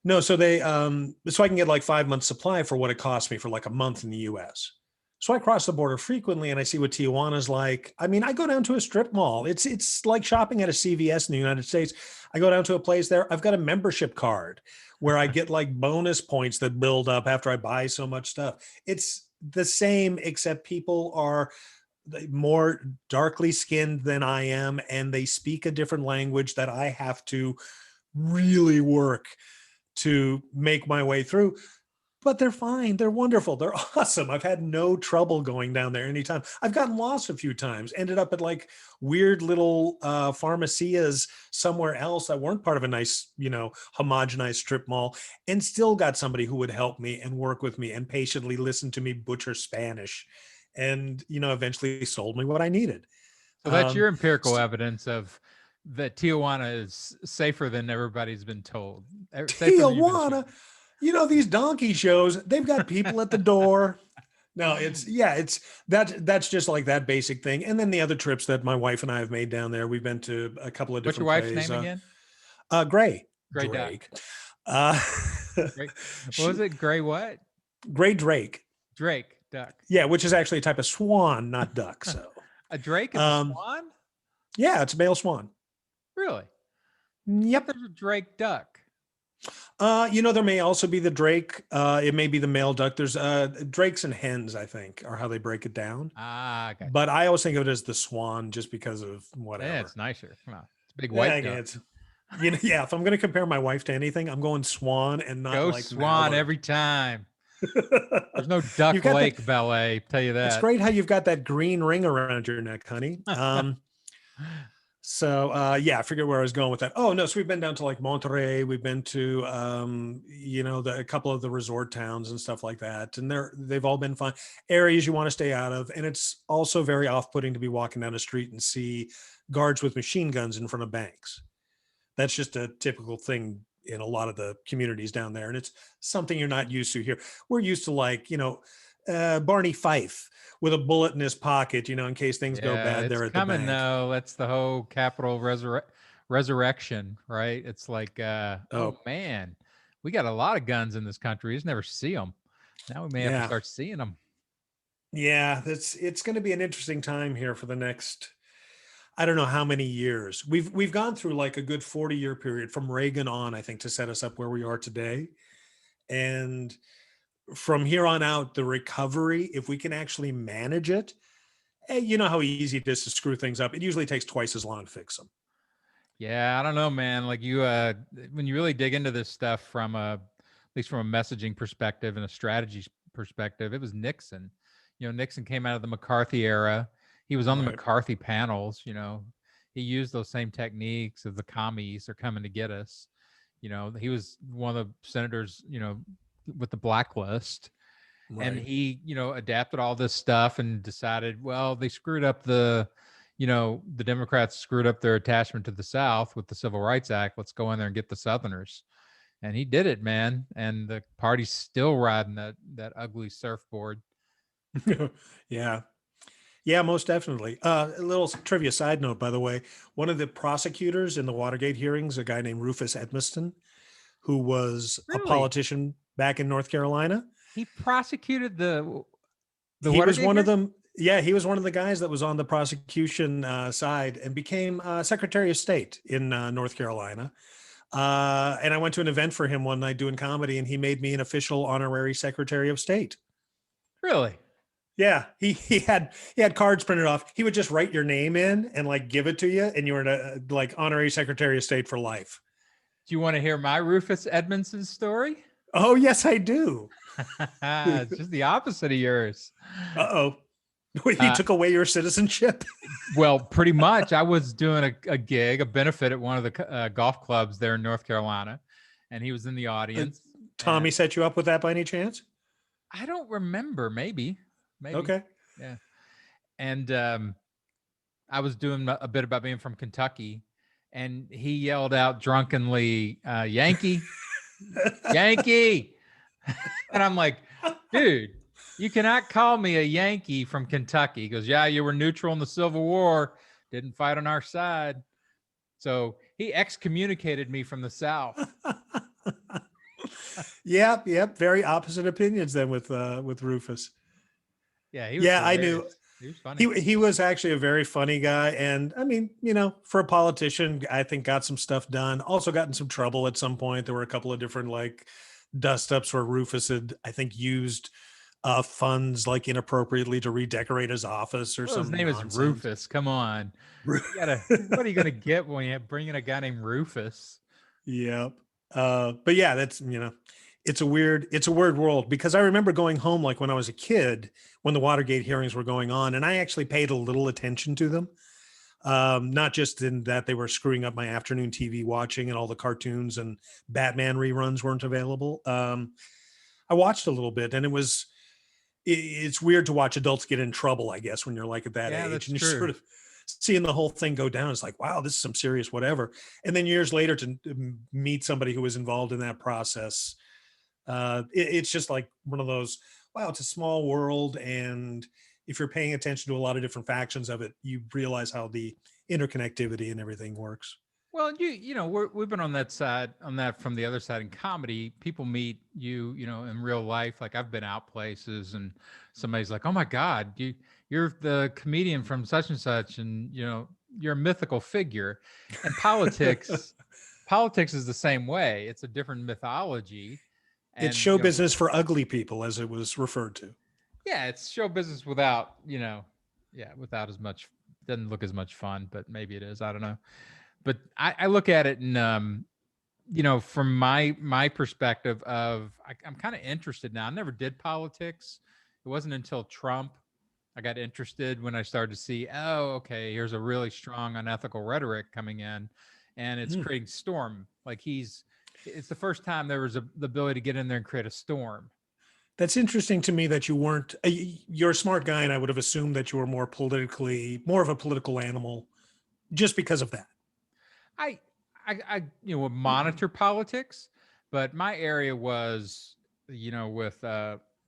No, so so I can get like 5 months supply for what it costs me for like a month in the US. So I cross the border frequently and I see what Tijuana's like. I mean, I go down to a strip mall. It's like shopping at a CVS in the United States. I go down to a place there. I've got a membership card where I get like bonus points that build up after I buy so much stuff. It's the same, except people are more darkly skinned than I am, and they speak a different language that I have to really work to make my way through. But they're fine. They're wonderful. They're awesome. I've had no trouble going down there anytime. I've gotten lost a few times, ended up at like weird little pharmacias somewhere else that weren't part of a nice, homogenized strip mall, and still got somebody who would help me and work with me and patiently listen to me butcher Spanish, and eventually sold me what I needed. So that's your empirical evidence of that Tijuana is safer than everybody's been told. Tijuana, these donkey shows, they've got people at the door. No, that's just like that basic thing. And then the other trips that my wife and I have made down there, we've been to a couple of different places. What's your wife's name again? Gray Drake. What was it? Gray what? Gray Drake. Drake duck. Yeah, which is actually a type of swan, not duck. So a drake is a swan? Yeah, it's a male swan. Really? Yep. There's a drake duck. There may also be the drake. It may be the male duck. There's drakes and hens, I think, are how they break it down. Gotcha. But I always think of it as the swan just because of whatever. Yeah, it's nicer. Come on. It's a big white duck. If I'm going to compare my wife to anything, I'm going swan and not like swan Mallard. Every time. There's no Duck Lake ballet, tell you that. It's great how you've got that green ring around your neck, honey. I forget where I was going with that. Oh no, so we've been down to like Monterey. We've been to a couple of the resort towns and stuff like that, and they've all been fun areas you want to stay out of. And it's also very off-putting to be walking down the street and see guards with machine guns in front of banks. That's just a typical thing in a lot of the communities down there, and it's something you're not used to here. We're used to like Barney Fife with a bullet in his pocket, in case things go bad there at the bank. No, that's the whole Capitol resurrection, right? It's like, oh man, we got a lot of guns in this country. We just never see them. Now we may have to start seeing them. Yeah, it's going to be an interesting time here for the next. I don't know how many years. We've gone through like a good 40-year period from Reagan on, I think, to set us up where we are today. And from here on out, the recovery, if we can actually manage it, you know how easy it is to screw things up. It usually takes twice as long to fix them. Yeah, I don't know, man. Like you, when you really dig into this stuff from at least from a messaging perspective and a strategy perspective, it was Nixon. You know, Nixon came out of the McCarthy era. He was on the Right. McCarthy panels. You know, he used those same techniques of the commies are coming to get us. You know, he was one of the senators. You know, with the blacklist, and Right. he, you know, adapted all this stuff and decided, well, they screwed up the Democrats screwed up their attachment to the South with the Civil Rights Act. Let's go in there and get the Southerners. And he did it, man. And the party's still riding that ugly surfboard. Yeah. Yeah, most definitely. A little trivia side note, by the way, one of the prosecutors in the Watergate hearings, a guy named Rufus Edmisten, who was a Really? politician back in North Carolina. He prosecuted the He was Watergate one of here? them. Yeah, he was one of the guys that was on the prosecution side and became Secretary of State in North Carolina. And I went to an event for him one night doing comedy, and he made me an official honorary Secretary of State. Really? Yeah, he had cards printed off. He would just write your name in and like give it to you, and you were like honorary Secretary of State for life. Do you want to hear my Rufus Edmondson story? Oh yes, I do. It's just the opposite of yours. Uh-oh. He Uh, took away your citizenship. well, pretty much. I was doing a gig, a benefit at one of the golf clubs there in North Carolina, and he was in the audience. And Tommy set you up with that by any chance? I don't remember. Maybe, Okay. yeah. And I was doing a bit about being from Kentucky, and he yelled out drunkenly, "Yankee, Yankee!" And I'm like, "Dude, you cannot call me a Yankee from Kentucky." He goes, "Yeah, you were neutral in the Civil War, didn't fight on our side." So he excommunicated me from the South. Yep. Very opposite opinions then with Rufus. Yeah, he was Yeah, I knew hilarious. He was funny. he was actually a very funny guy, and I mean, for a politician, I think got some stuff done. Also got in some trouble at some point. There were a couple of different like dust ups where Rufus had, I think, used funds like inappropriately to redecorate his office or Well, his some name is nonsense. Rufus. Come on. You gotta, what are you gonna get when you bring in a guy named Rufus? Yep. But yeah, that's it's a weird world because I remember going home like when I was a kid when the Watergate hearings were going on, and I actually paid a little attention to them. Not just in that they were screwing up my afternoon TV watching and all the cartoons and Batman reruns weren't available. I watched a little bit, and it's weird to watch adults get in trouble, I guess, when you're like at that Yeah, age that's and you're true. sort of seeing the whole thing go down. It's like, wow, this is some serious whatever. And then years later to meet somebody who was involved in that process, it's just like one of those, wow, it's a small world. And if you're paying attention to a lot of different factions of it, you realize how the interconnectivity and everything works. Well, you know, we've been on that side, on that from the other side in comedy. People meet you, you know, in real life. Like I've been out places, and somebody's like, "Oh my God, you're the comedian from such and such," and you know, you're a mythical figure. And politics is the same way. It's a different mythology, It's and show business for ugly people, as it was referred to. yeah, it's show business without, yeah, without as much, doesn't look as much fun, but maybe it is. I don't know. But I look at it and from my perspective of I'm kind of interested now. I never did politics. It wasn't until Trump I got interested when I started to see, oh, okay, here's a really strong unethical rhetoric coming in, and it's Hmm. creating storm. Like it's the first time there was the ability to get in there and create a storm. That's interesting to me that you weren't. You're a smart guy, and I would have assumed that you were more of a political animal, just because of that. I I would monitor politics, but my area was with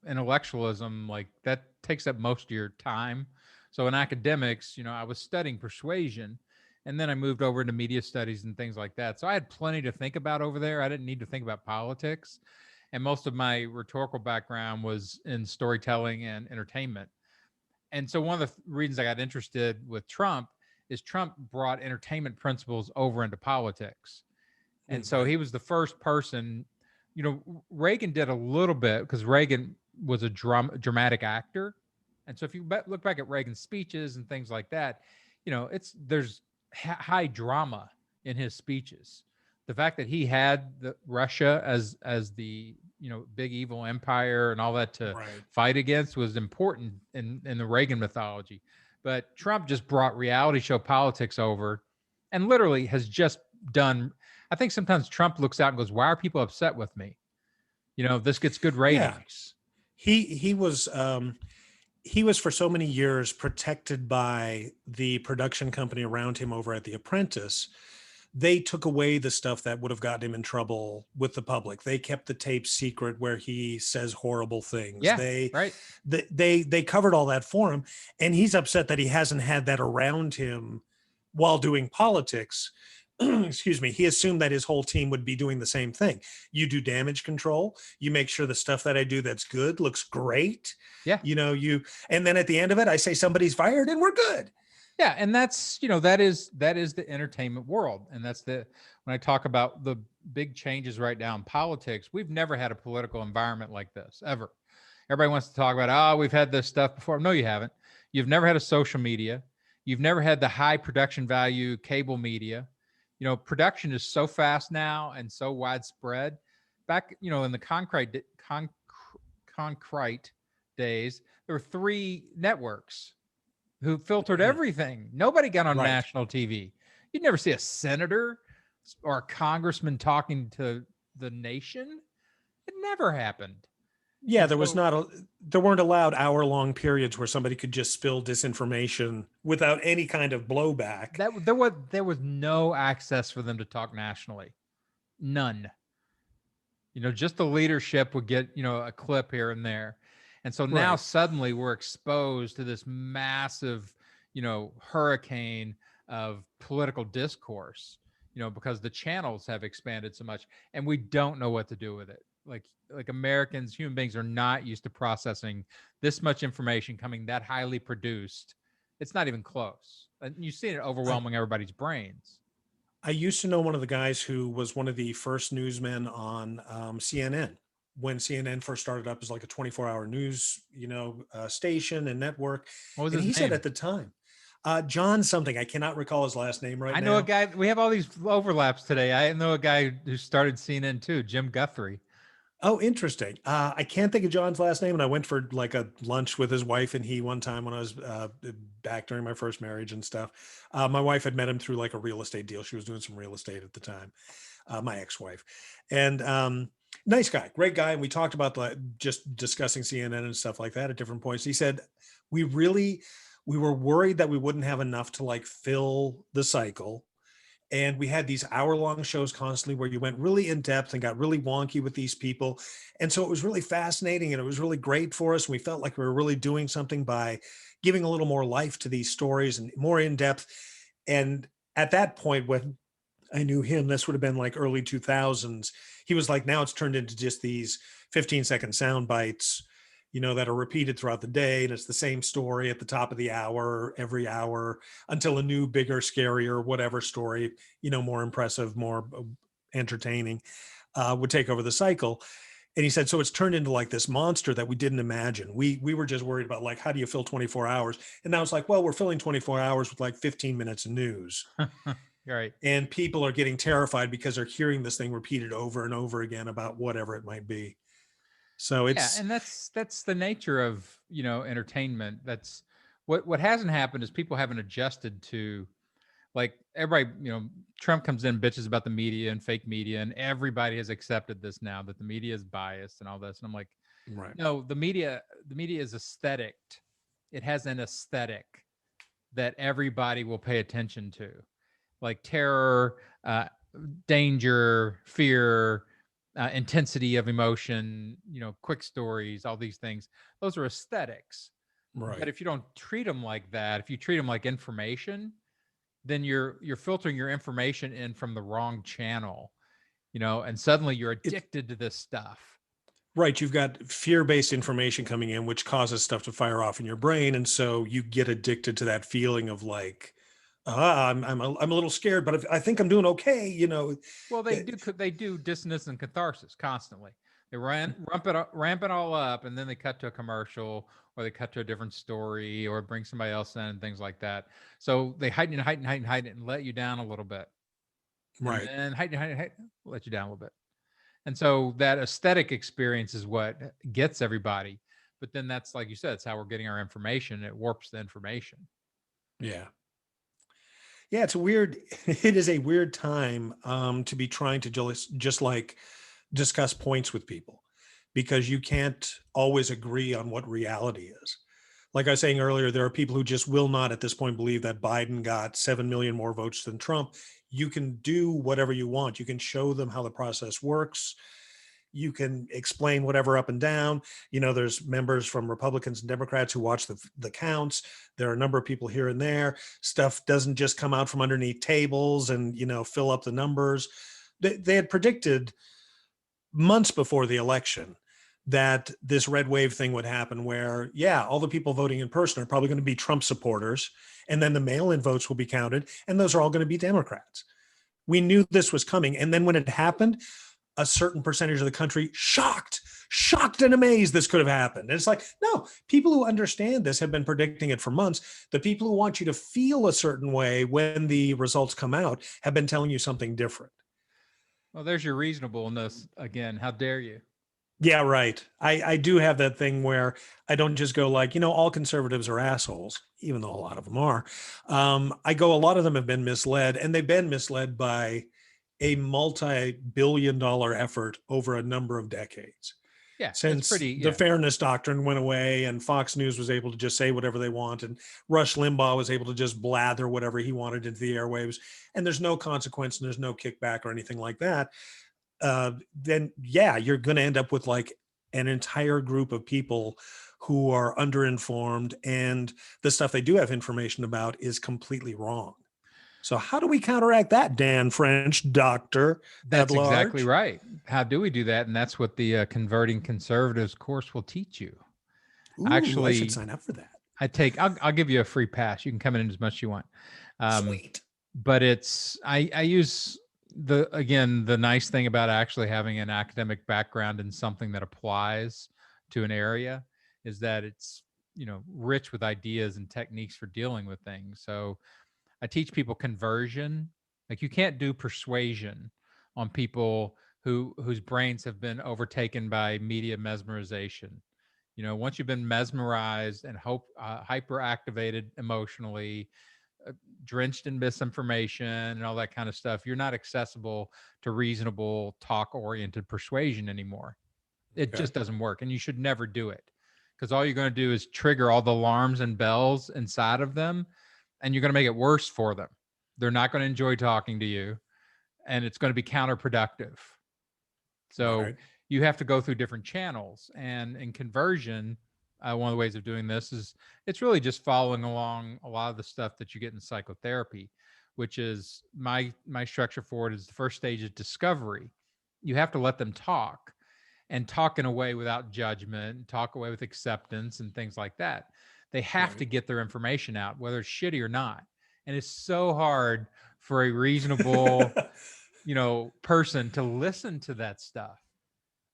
intellectualism, like that takes up most of your time. So in academics, I was studying persuasion, and then I moved over into media studies and things like that. So I had plenty to think about over there. I didn't need to think about politics, and most of my rhetorical background was in storytelling and entertainment. And so one of the reasons I got interested with Trump is Trump brought entertainment principles over into politics. And so Right. he was the first person, Reagan did a little bit because Reagan was a dramatic actor. And so if you look back at Reagan's speeches and things like that, there's high drama in his speeches. The fact that he had Russia as the big evil empire and all that to Right. fight against was important in the Reagan mythology. But Trump just brought reality show politics over and literally has just done. I think sometimes Trump looks out and goes, "Why are people upset with me? This gets good Yeah. ratings." He was for so many years protected by the production company around him over at The Apprentice. They took away the stuff that would have gotten him in trouble with the public. They kept the tape secret where he says horrible things. Yeah, right. They covered all that for him, and he's upset that he hasn't had that around him while doing politics. Excuse me. He assumed that his whole team would be doing the same thing. You do damage control. You make sure the stuff that I do that's good looks great. Yeah. And then at the end of it, I say somebody's fired and we're good. Yeah, and that's that is the entertainment world, and that's when I talk about the big changes right now in politics. We've never had a political environment like this ever. Everybody wants to talk about, we've had this stuff before. No, you haven't. You've never had a social media. You've never had the high production value cable media. Production is so fast now and so widespread. Back, in the concrete days, there were 3 networks who filtered everything. Nobody got on national TV. You'd never see a senator or a congressman talking to the nation. It never happened. Yeah, there weren't allowed hour-long periods where somebody could just spill disinformation without any kind of blowback. There was no access for them to talk nationally. None. Just the leadership would get, a clip here and there. And so now suddenly we're exposed to this massive, hurricane of political discourse, because the channels have expanded so much and we don't know what to do with it. Like Americans, human beings are not used to processing this much information coming that highly produced. It's not even close. And you see it overwhelming everybody's brains. I used to know one of the guys who was one of the first newsmen on CNN when CNN first started up as like a 24-hour news, station and network. What was and his he name? said at the time, John something. I cannot recall his last name right now. I know a guy. We have all these overlaps today. I know a guy who started CNN too, Jim Guthrie. Oh, interesting. I can't think of John's last name. And I went for like a lunch with his wife and he one time when I was back during my first marriage and stuff. My wife had met him through like a real estate deal. She was doing some real estate at the time, my ex-wife. And nice guy, great guy. And we talked about just discussing CNN and stuff like that at different points. He said, we were worried that we wouldn't have enough to like fill the cycle. And we had these hour-long shows constantly where you went really in depth and got really wonky with these people. And so it was really fascinating and it was really great for us. And we felt like we were really doing something by giving a little more life to these stories and more in depth. And at that point, when I knew him, this would have been like early 2000s. He was like, now it's turned into just these 15-second sound bites, that are repeated throughout the day. And it's the same story at the top of the hour, every hour until a new, bigger, scarier, whatever story, more impressive, more entertaining, would take over the cycle. And he said, so it's turned into like this monster that we didn't imagine. We were just worried about like, how do you fill 24 hours? And now it's like, well, we're filling 24 hours with like 15 minutes of news. Right. And people are getting terrified because they're hearing this thing repeated over and over again about whatever it might be. So and that's the nature of entertainment. That's what hasn't happened is people haven't adjusted to, like, everybody. Trump comes in, bitches about the media and fake media, and everybody has accepted this now that the media is biased and all this. And I'm like, no, the media is aesthetic. It has an aesthetic that everybody will pay attention to, like terror, danger, fear, intensity of emotion, quick stories, all these things. Those are aesthetics. Right. But if you don't treat them like that, if you treat them like information, then you're filtering your information in from the wrong channel, and suddenly you're addicted to this stuff. Right. You've got fear-based information coming in, which causes stuff to fire off in your brain. And so you get addicted to that feeling of like, I'm a little scared, but I think I'm doing okay. Well, It- they do dissonance and catharsis constantly. They ramp it all up, and then they cut to a commercial, or they cut to a different story, or bring somebody else in, and things like that. So they heighten it, and let you down a little bit, and right. then heighten, let you down a little bit. And so that aesthetic experience is what gets everybody. But then that's, like you said, it's how we're getting our information. It warps the information. Yeah. Yeah, it's a weird, it is a weird time to be trying to just like discuss points with people, because you can't always agree on what reality is. Like I was saying earlier, there are people who just will not at this point believe that Biden got 7 million more votes than Trump. You can do whatever you want. You can show them how the process works. You can explain whatever up and down. There's members from Republicans and Democrats who watch the counts. There are a number of people here and there. Stuff doesn't just come out from underneath tables and fill up the numbers. They had predicted months before the election that this red wave thing would happen, where, yeah, all the people voting in person are probably going to be Trump supporters, and then the mail-in votes will be counted, and those are all going to be Democrats. We knew this was coming. And then when it happened, a certain percentage of the country shocked and amazed this could have happened. And it's like, no, people who understand this have been predicting it for months. The people who want you to feel a certain way when the results come out have been telling you something different. Well, there's your reasonableness again. How dare you? Yeah, right. I do have that thing where I don't just go like, all conservatives are assholes, even though a lot of them are. I go, a lot of them have been misled, and they've been misled by a multi-billion-dollar effort over a number of decades. Yeah, it's Since pretty. the Yeah, fairness doctrine went away and Fox News was able to just say whatever they want, and Rush Limbaugh was able to just blather whatever he wanted into the airwaves, and there's no consequence and there's no kickback or anything like that, then yeah, you're going to end up with like an entire group of people who are underinformed, and the stuff they do have information about is completely wrong. So how do we counteract that, Dan French, doctor at that's exactly large? right. How do we do that? And that's what the converting conservatives course will teach you. Ooh, I should Actually, sign up for that. I'll give you a free pass. You can come in as much as you want. Um, Sweet. but I use the nice thing about actually having an academic background in something that applies to an area is that it's rich with ideas and techniques for dealing with things. So I teach people conversion. Like, you can't do persuasion on people whose brains have been overtaken by media mesmerization. Once you've been mesmerized and hyper activated emotionally, drenched in misinformation and all that kind of stuff, you're not accessible to reasonable talk oriented persuasion anymore. It Okay. just doesn't work, and you should never do it, because all you're going to do is trigger all the alarms and bells inside of them, and you're going to make it worse for them. They're not going to enjoy talking to you, and it's going to be counterproductive. So Right. you have to go through different channels. And in conversion, one of the ways of doing this is it's really just following along a lot of the stuff that you get in psychotherapy, which is my structure for it is the first stage is discovery. You have to let them talk, and talk in a way without judgment, talk away with acceptance and things like that. They have to Right. get their information out, whether it's shitty or not. And it's so hard for a reasonable, person to listen to that stuff.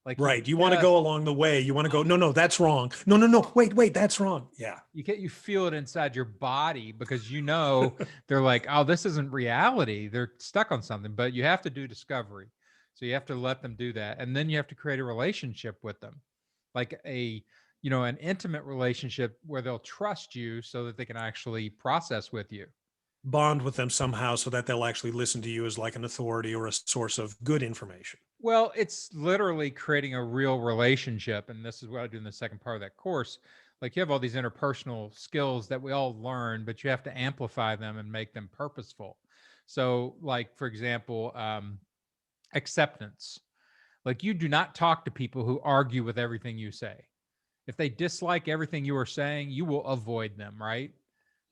Like, Right. You want to go along the way. You want to go, no, no, that's wrong. No, no, no. Wait, that's wrong. Yeah. you feel it inside your body, because they're like, oh, this isn't reality. They're stuck on something. But you have to do discovery. So you have to let them do that. And then you have to create a relationship with them, like an intimate relationship where they'll trust you so that they can actually process with you. Bond with them somehow so that they'll actually listen to you as like an authority or a source of good information. Well, it's literally creating a real relationship. And this is what I do in the second part of that course. Like, you have all these interpersonal skills that we all learn, but you have to amplify them and make them purposeful. So, like, for example, acceptance. Like, you do not talk to people who argue with everything you say. If they dislike everything you are saying, you will avoid them, right?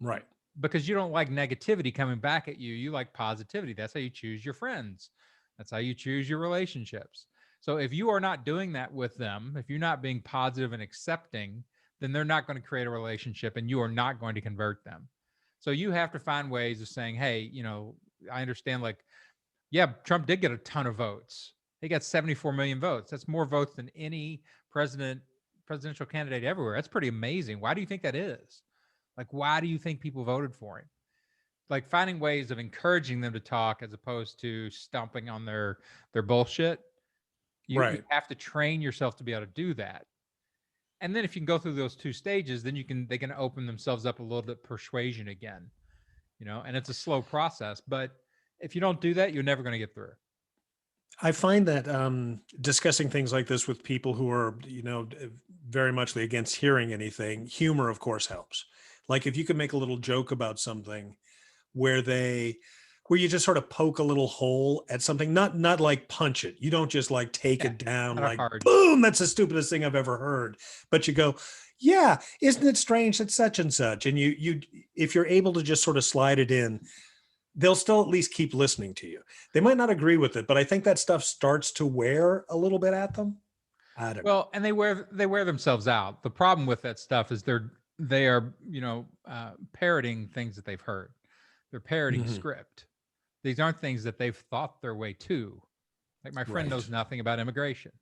Right. Because you don't like negativity coming back at you. You like positivity. That's how you choose your friends. That's how you choose your relationships. So if you are not doing that with them, if you're not being positive and accepting, then they're not going to create a relationship, and you are not going to convert them. So you have to find ways of saying, hey, I understand, like, yeah, Trump did get a ton of votes. He got 74 million votes. That's more votes than any presidential candidate everywhere. That's pretty amazing. Why do you think that is? Like, why do you think people voted for him? Like, finding ways of encouraging them to talk as opposed to stomping on their bullshit. You have to train yourself to be able to do that. And then if you can go through those two stages, then they can open themselves up a little bit persuasion again, and it's a slow process. But if you don't do that, you're never going to get through. I find that discussing things like this with people who are, very much against hearing anything, humor, of course, helps. Like if you could make a little joke about something where you just sort of poke a little hole at something, not like punch it. You don't just like take it down like, boom, that's the stupidest thing I've ever heard. But you go, yeah, isn't it strange that such and such? And you, if you're able to just sort of slide it in, they'll still at least keep listening to you. They might not agree with it, but I think that stuff starts to wear a little bit at them. I don't know. And they wear themselves out. The problem with that stuff is they are parroting things that they've heard. They're parroting script. These aren't things that they've thought their way to. Like my friend knows nothing about immigration.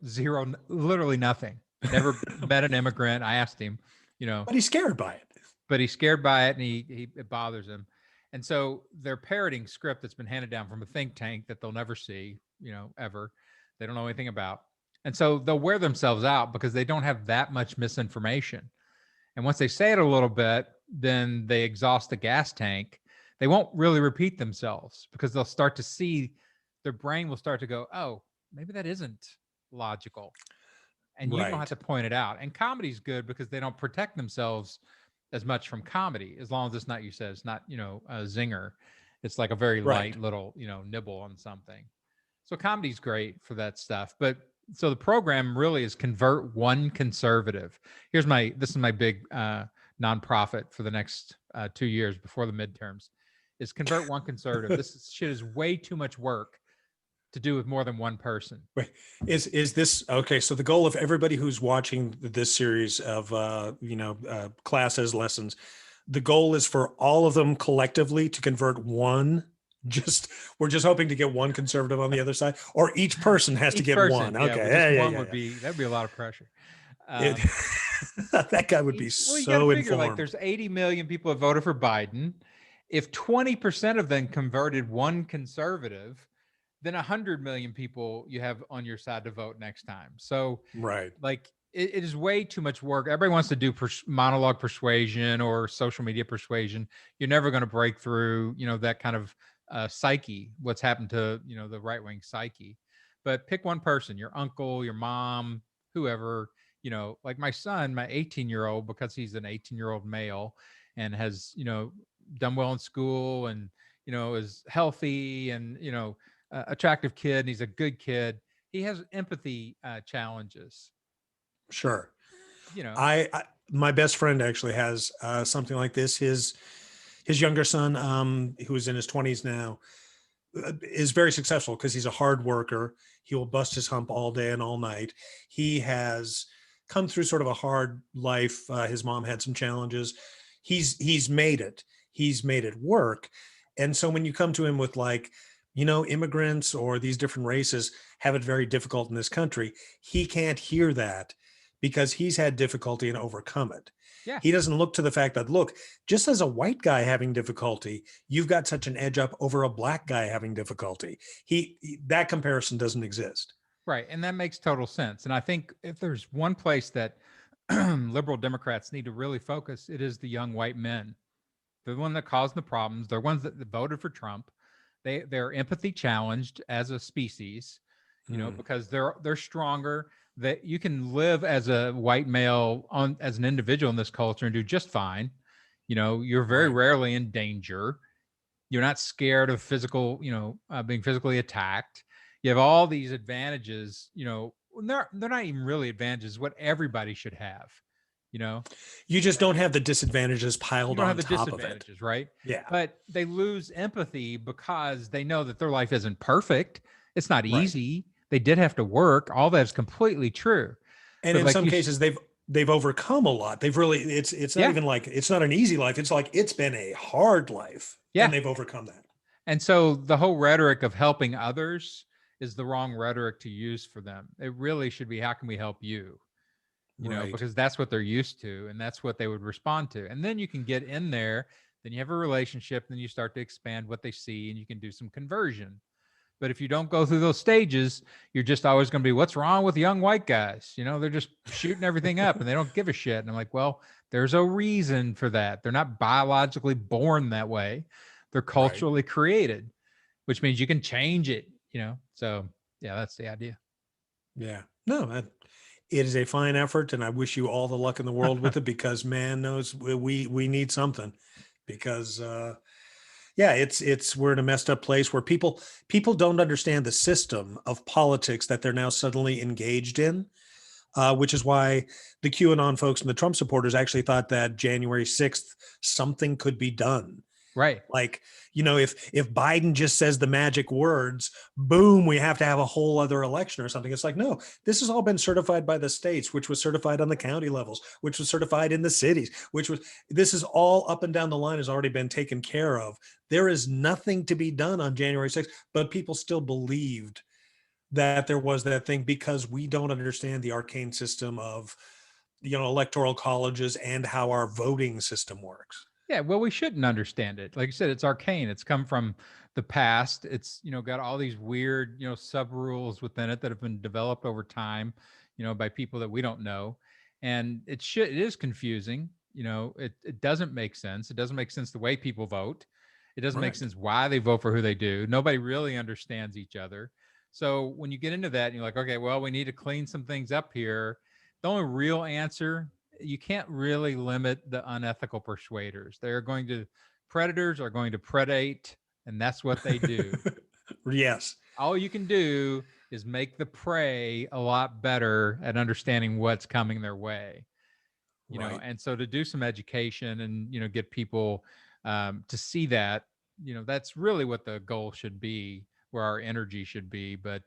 Zero, literally nothing. Never met an immigrant. I asked him, but he's scared by it. And it bothers him. And so they're parroting script that's been handed down from a think tank that they'll never see, ever. They don't know anything about. And so they'll wear themselves out because they don't have that much misinformation. And once they say it a little bit, then they exhaust the gas tank. They won't really repeat themselves because they'll start to see, their brain will start to go, oh, maybe that isn't logical. And you don't have to point it out. And comedy's good because they don't protect themselves as much from comedy, as long as it's not, it's not, a zinger. It's like a very light little, nibble on something. So comedy's great for that stuff. But so the program really is convert one conservative. This is my big nonprofit for the next 2 years before the midterms, is convert one conservative. This shit is way too much work to do with more than one person. Wait, is this okay? So the goal of everybody who's watching this series of classes, lessons, the goal is for all of them collectively to convert one. We're just hoping to get one conservative on the other side, or each person has to get one. Okay, that'd be a lot of pressure. That guy would be so informed. Like, there's 80 million people that voted for Biden. If 20% of them converted one conservative, then 100 million people you have on your side to vote next time. So like it is way too much work. Everybody wants to do monologue persuasion or social media persuasion. You're never going to break through, that kind of psyche, what's happened to, the right-wing psyche. But pick one person, your uncle, your mom, whoever, like my son, my 18-year-old, because he's an 18-year-old male and has, done well in school and, is healthy and, attractive kid, and he's a good kid. He has empathy challenges. Sure. I my best friend actually has something like this. His younger son, who is in his 20s now, is very successful because he's a hard worker. He will bust his hump all day and all night. He has come through sort of a hard life. His mom had some challenges. He's made it. He's made it work. And so when you come to him with like, immigrants or these different races have it very difficult in this country, he can't hear that because he's had difficulty and overcome it. Yeah. He doesn't look to the fact that, look, just as a white guy having difficulty, you've got such an edge up over a black guy having difficulty. That comparison doesn't exist. Right. And that makes total sense. And I think if there's one place that liberal Democrats need to really focus, it is the young white men. They're the one that caused the problems. They're ones that voted for Trump. They're empathy challenged as a species, because they're stronger. That you can live as a white male as an individual in this culture and do just fine. You're very rarely in danger. You're not scared of physical, being physically attacked. You have all these advantages, they're not even really advantages, what everybody should have. You just don't have the disadvantages piled on top of it, right? Yeah. But they lose empathy because they know that their life isn't perfect. It's not easy. They did have to work. All that's completely true. And in some cases, they've they've overcome a lot. They've really, it's not Yeah. even like, it's not an easy life. It's like, it's been a hard life and Yeah. they've overcome that. And so the whole rhetoric of helping others is the wrong rhetoric to use for them. It really should be, how can we help you? Right. Because that's what they're used to and that's what they would respond to. And then you can get in there, then you have a relationship, then you start to expand what they see and you can do some conversion. But if you don't go through those stages, you're just always going to be, what's wrong with young white guys? They're just shooting everything up and they don't give a shit. And I'm like, well, there's a reason for that. They're not biologically born that way. They're Right. culturally created, which means you can change it. So yeah, that's the idea. Yeah. No, it is a fine effort, and I wish you all the luck in the world with it, because man knows we need something, because yeah, it's we're in a messed up place where people don't understand the system of politics that they're now suddenly engaged in, which is why the QAnon folks and the Trump supporters actually thought that January 6th something could be done. Right. Like, if Biden just says the magic words, boom, we have to have a whole other election or something. It's like, no, this has all been certified by the states, which was certified on the county levels, which was certified in the cities, this is all up and down the line, has already been taken care of. There is nothing to be done on January 6th, but people still believed that there was that thing, because we don't understand the arcane system of, electoral colleges and how our voting system works. Yeah, well, we shouldn't understand it. Like you said, it's arcane. It's come from the past. It's, got all these weird, sub rules within it that have been developed over time, by people that we don't know. And it is confusing. It doesn't make sense. It doesn't make sense the way people vote. It doesn't make Right. sense why they vote for who they do. Nobody really understands each other. So when you get into that and you're like, okay, well, we need to clean some things up here. The only real answer, you can't really limit the unethical persuaders. Predators are going to predate, and that's what they do. Yes. All you can do is make the prey a lot better at understanding what's coming their way. Right. And so to do some education and get people to see that, that's really what the goal should be, where our energy should be. But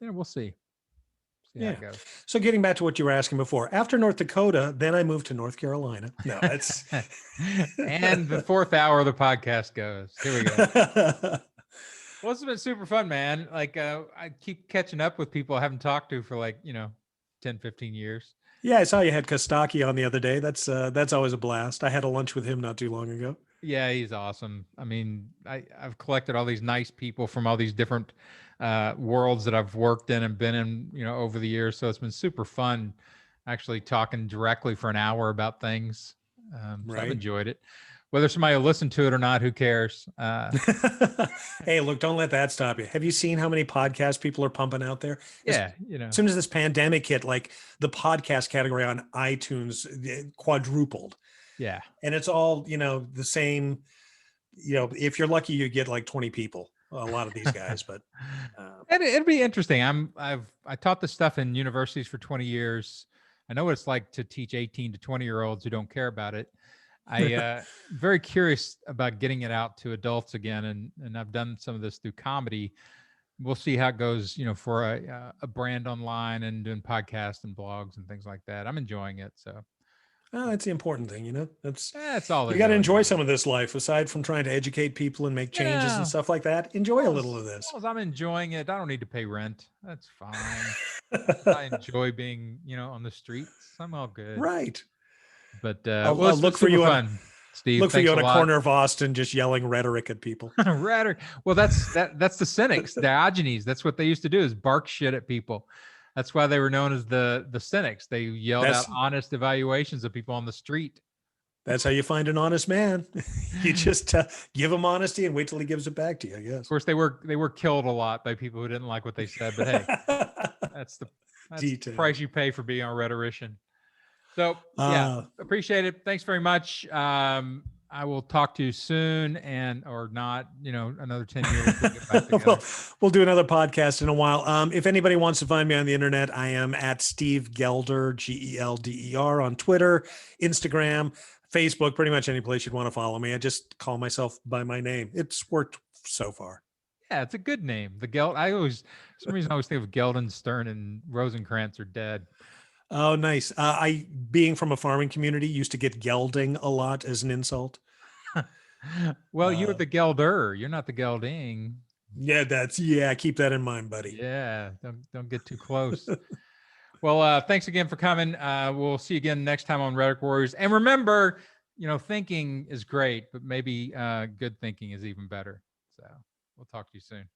we'll see how Yeah. it goes. So getting back to what you were asking before, after North Dakota, then I moved to North Carolina. No, it's and the fourth hour of the podcast goes. Here we go. Well, it's been super fun, man. Like I keep catching up with people I haven't talked to for 10, 15 years. Yeah, I saw you had Kostaki on the other day. That's always a blast. I had a lunch with him not too long ago. Yeah, he's awesome. I mean, I've collected all these nice people from all these different worlds that I've worked in and been in, over the years. So it's been super fun actually talking directly for an hour about things. So I've enjoyed it. Whether somebody will listen to it or not, who cares? Hey, look, don't let that stop you. Have you seen how many podcasts people are pumping out there? Yeah, As soon as this pandemic hit, like the podcast category on iTunes quadrupled. Yeah. And it's all, the same, if you're lucky, you get like 20 people, a lot of these guys, but it'd be interesting. I taught this stuff in universities for 20 years. I know what it's like to teach 18 to 20-year-olds who don't care about it. I very curious about getting it out to adults again, and I've done some of this through comedy. We'll see how it goes, for a brand online and doing podcasts and blogs and things like that. I'm enjoying it. So that's the important thing, that's all. You got to enjoy some of this life, aside from trying to educate people and make changes and stuff like that. Enjoy a little of this. As long as I'm enjoying it, I don't need to pay rent. That's fine. I enjoy being, on the streets. I'm all good. Right. But I'll look for you fun, Steve. Look for you on a corner of Austin, just yelling rhetoric at people. Rhetoric. Well, that's the cynics, Diogenes. That's what they used to do, is bark shit at people. That's why they were known as the cynics. They yelled out honest evaluations of people on the street. That's how you find an honest man. You just give him honesty and wait till he gives it back to you, I guess. Of course, they were killed a lot by people who didn't like what they said. But hey, that's the price you pay for being a rhetorician. So yeah, appreciate it. Thanks very much. I will talk to you soon, or not, another 10 years. We'll get back together. We'll do another podcast in a while. If anybody wants to find me on the internet, I am at Steve Gelder, Gelder on Twitter, Instagram, Facebook, pretty much any place you'd want to follow me. I just call myself by my name. It's worked so far. Yeah, it's a good name. The Geld. For some reason I always think of Guildenstern and Rosencrantz are dead. Oh, nice. I, being from a farming community, used to get gelding a lot as an insult. Well, you're Uh, the Gelder. You're not the Gelding. yeah, yeah. Keep that in mind, buddy. Yeah, don't get too close. Well, thanks again for coming. We'll see you again next time on Rhetoric Warriors. And remember, thinking is great, but maybe good thinking is even better. So we'll talk to you soon.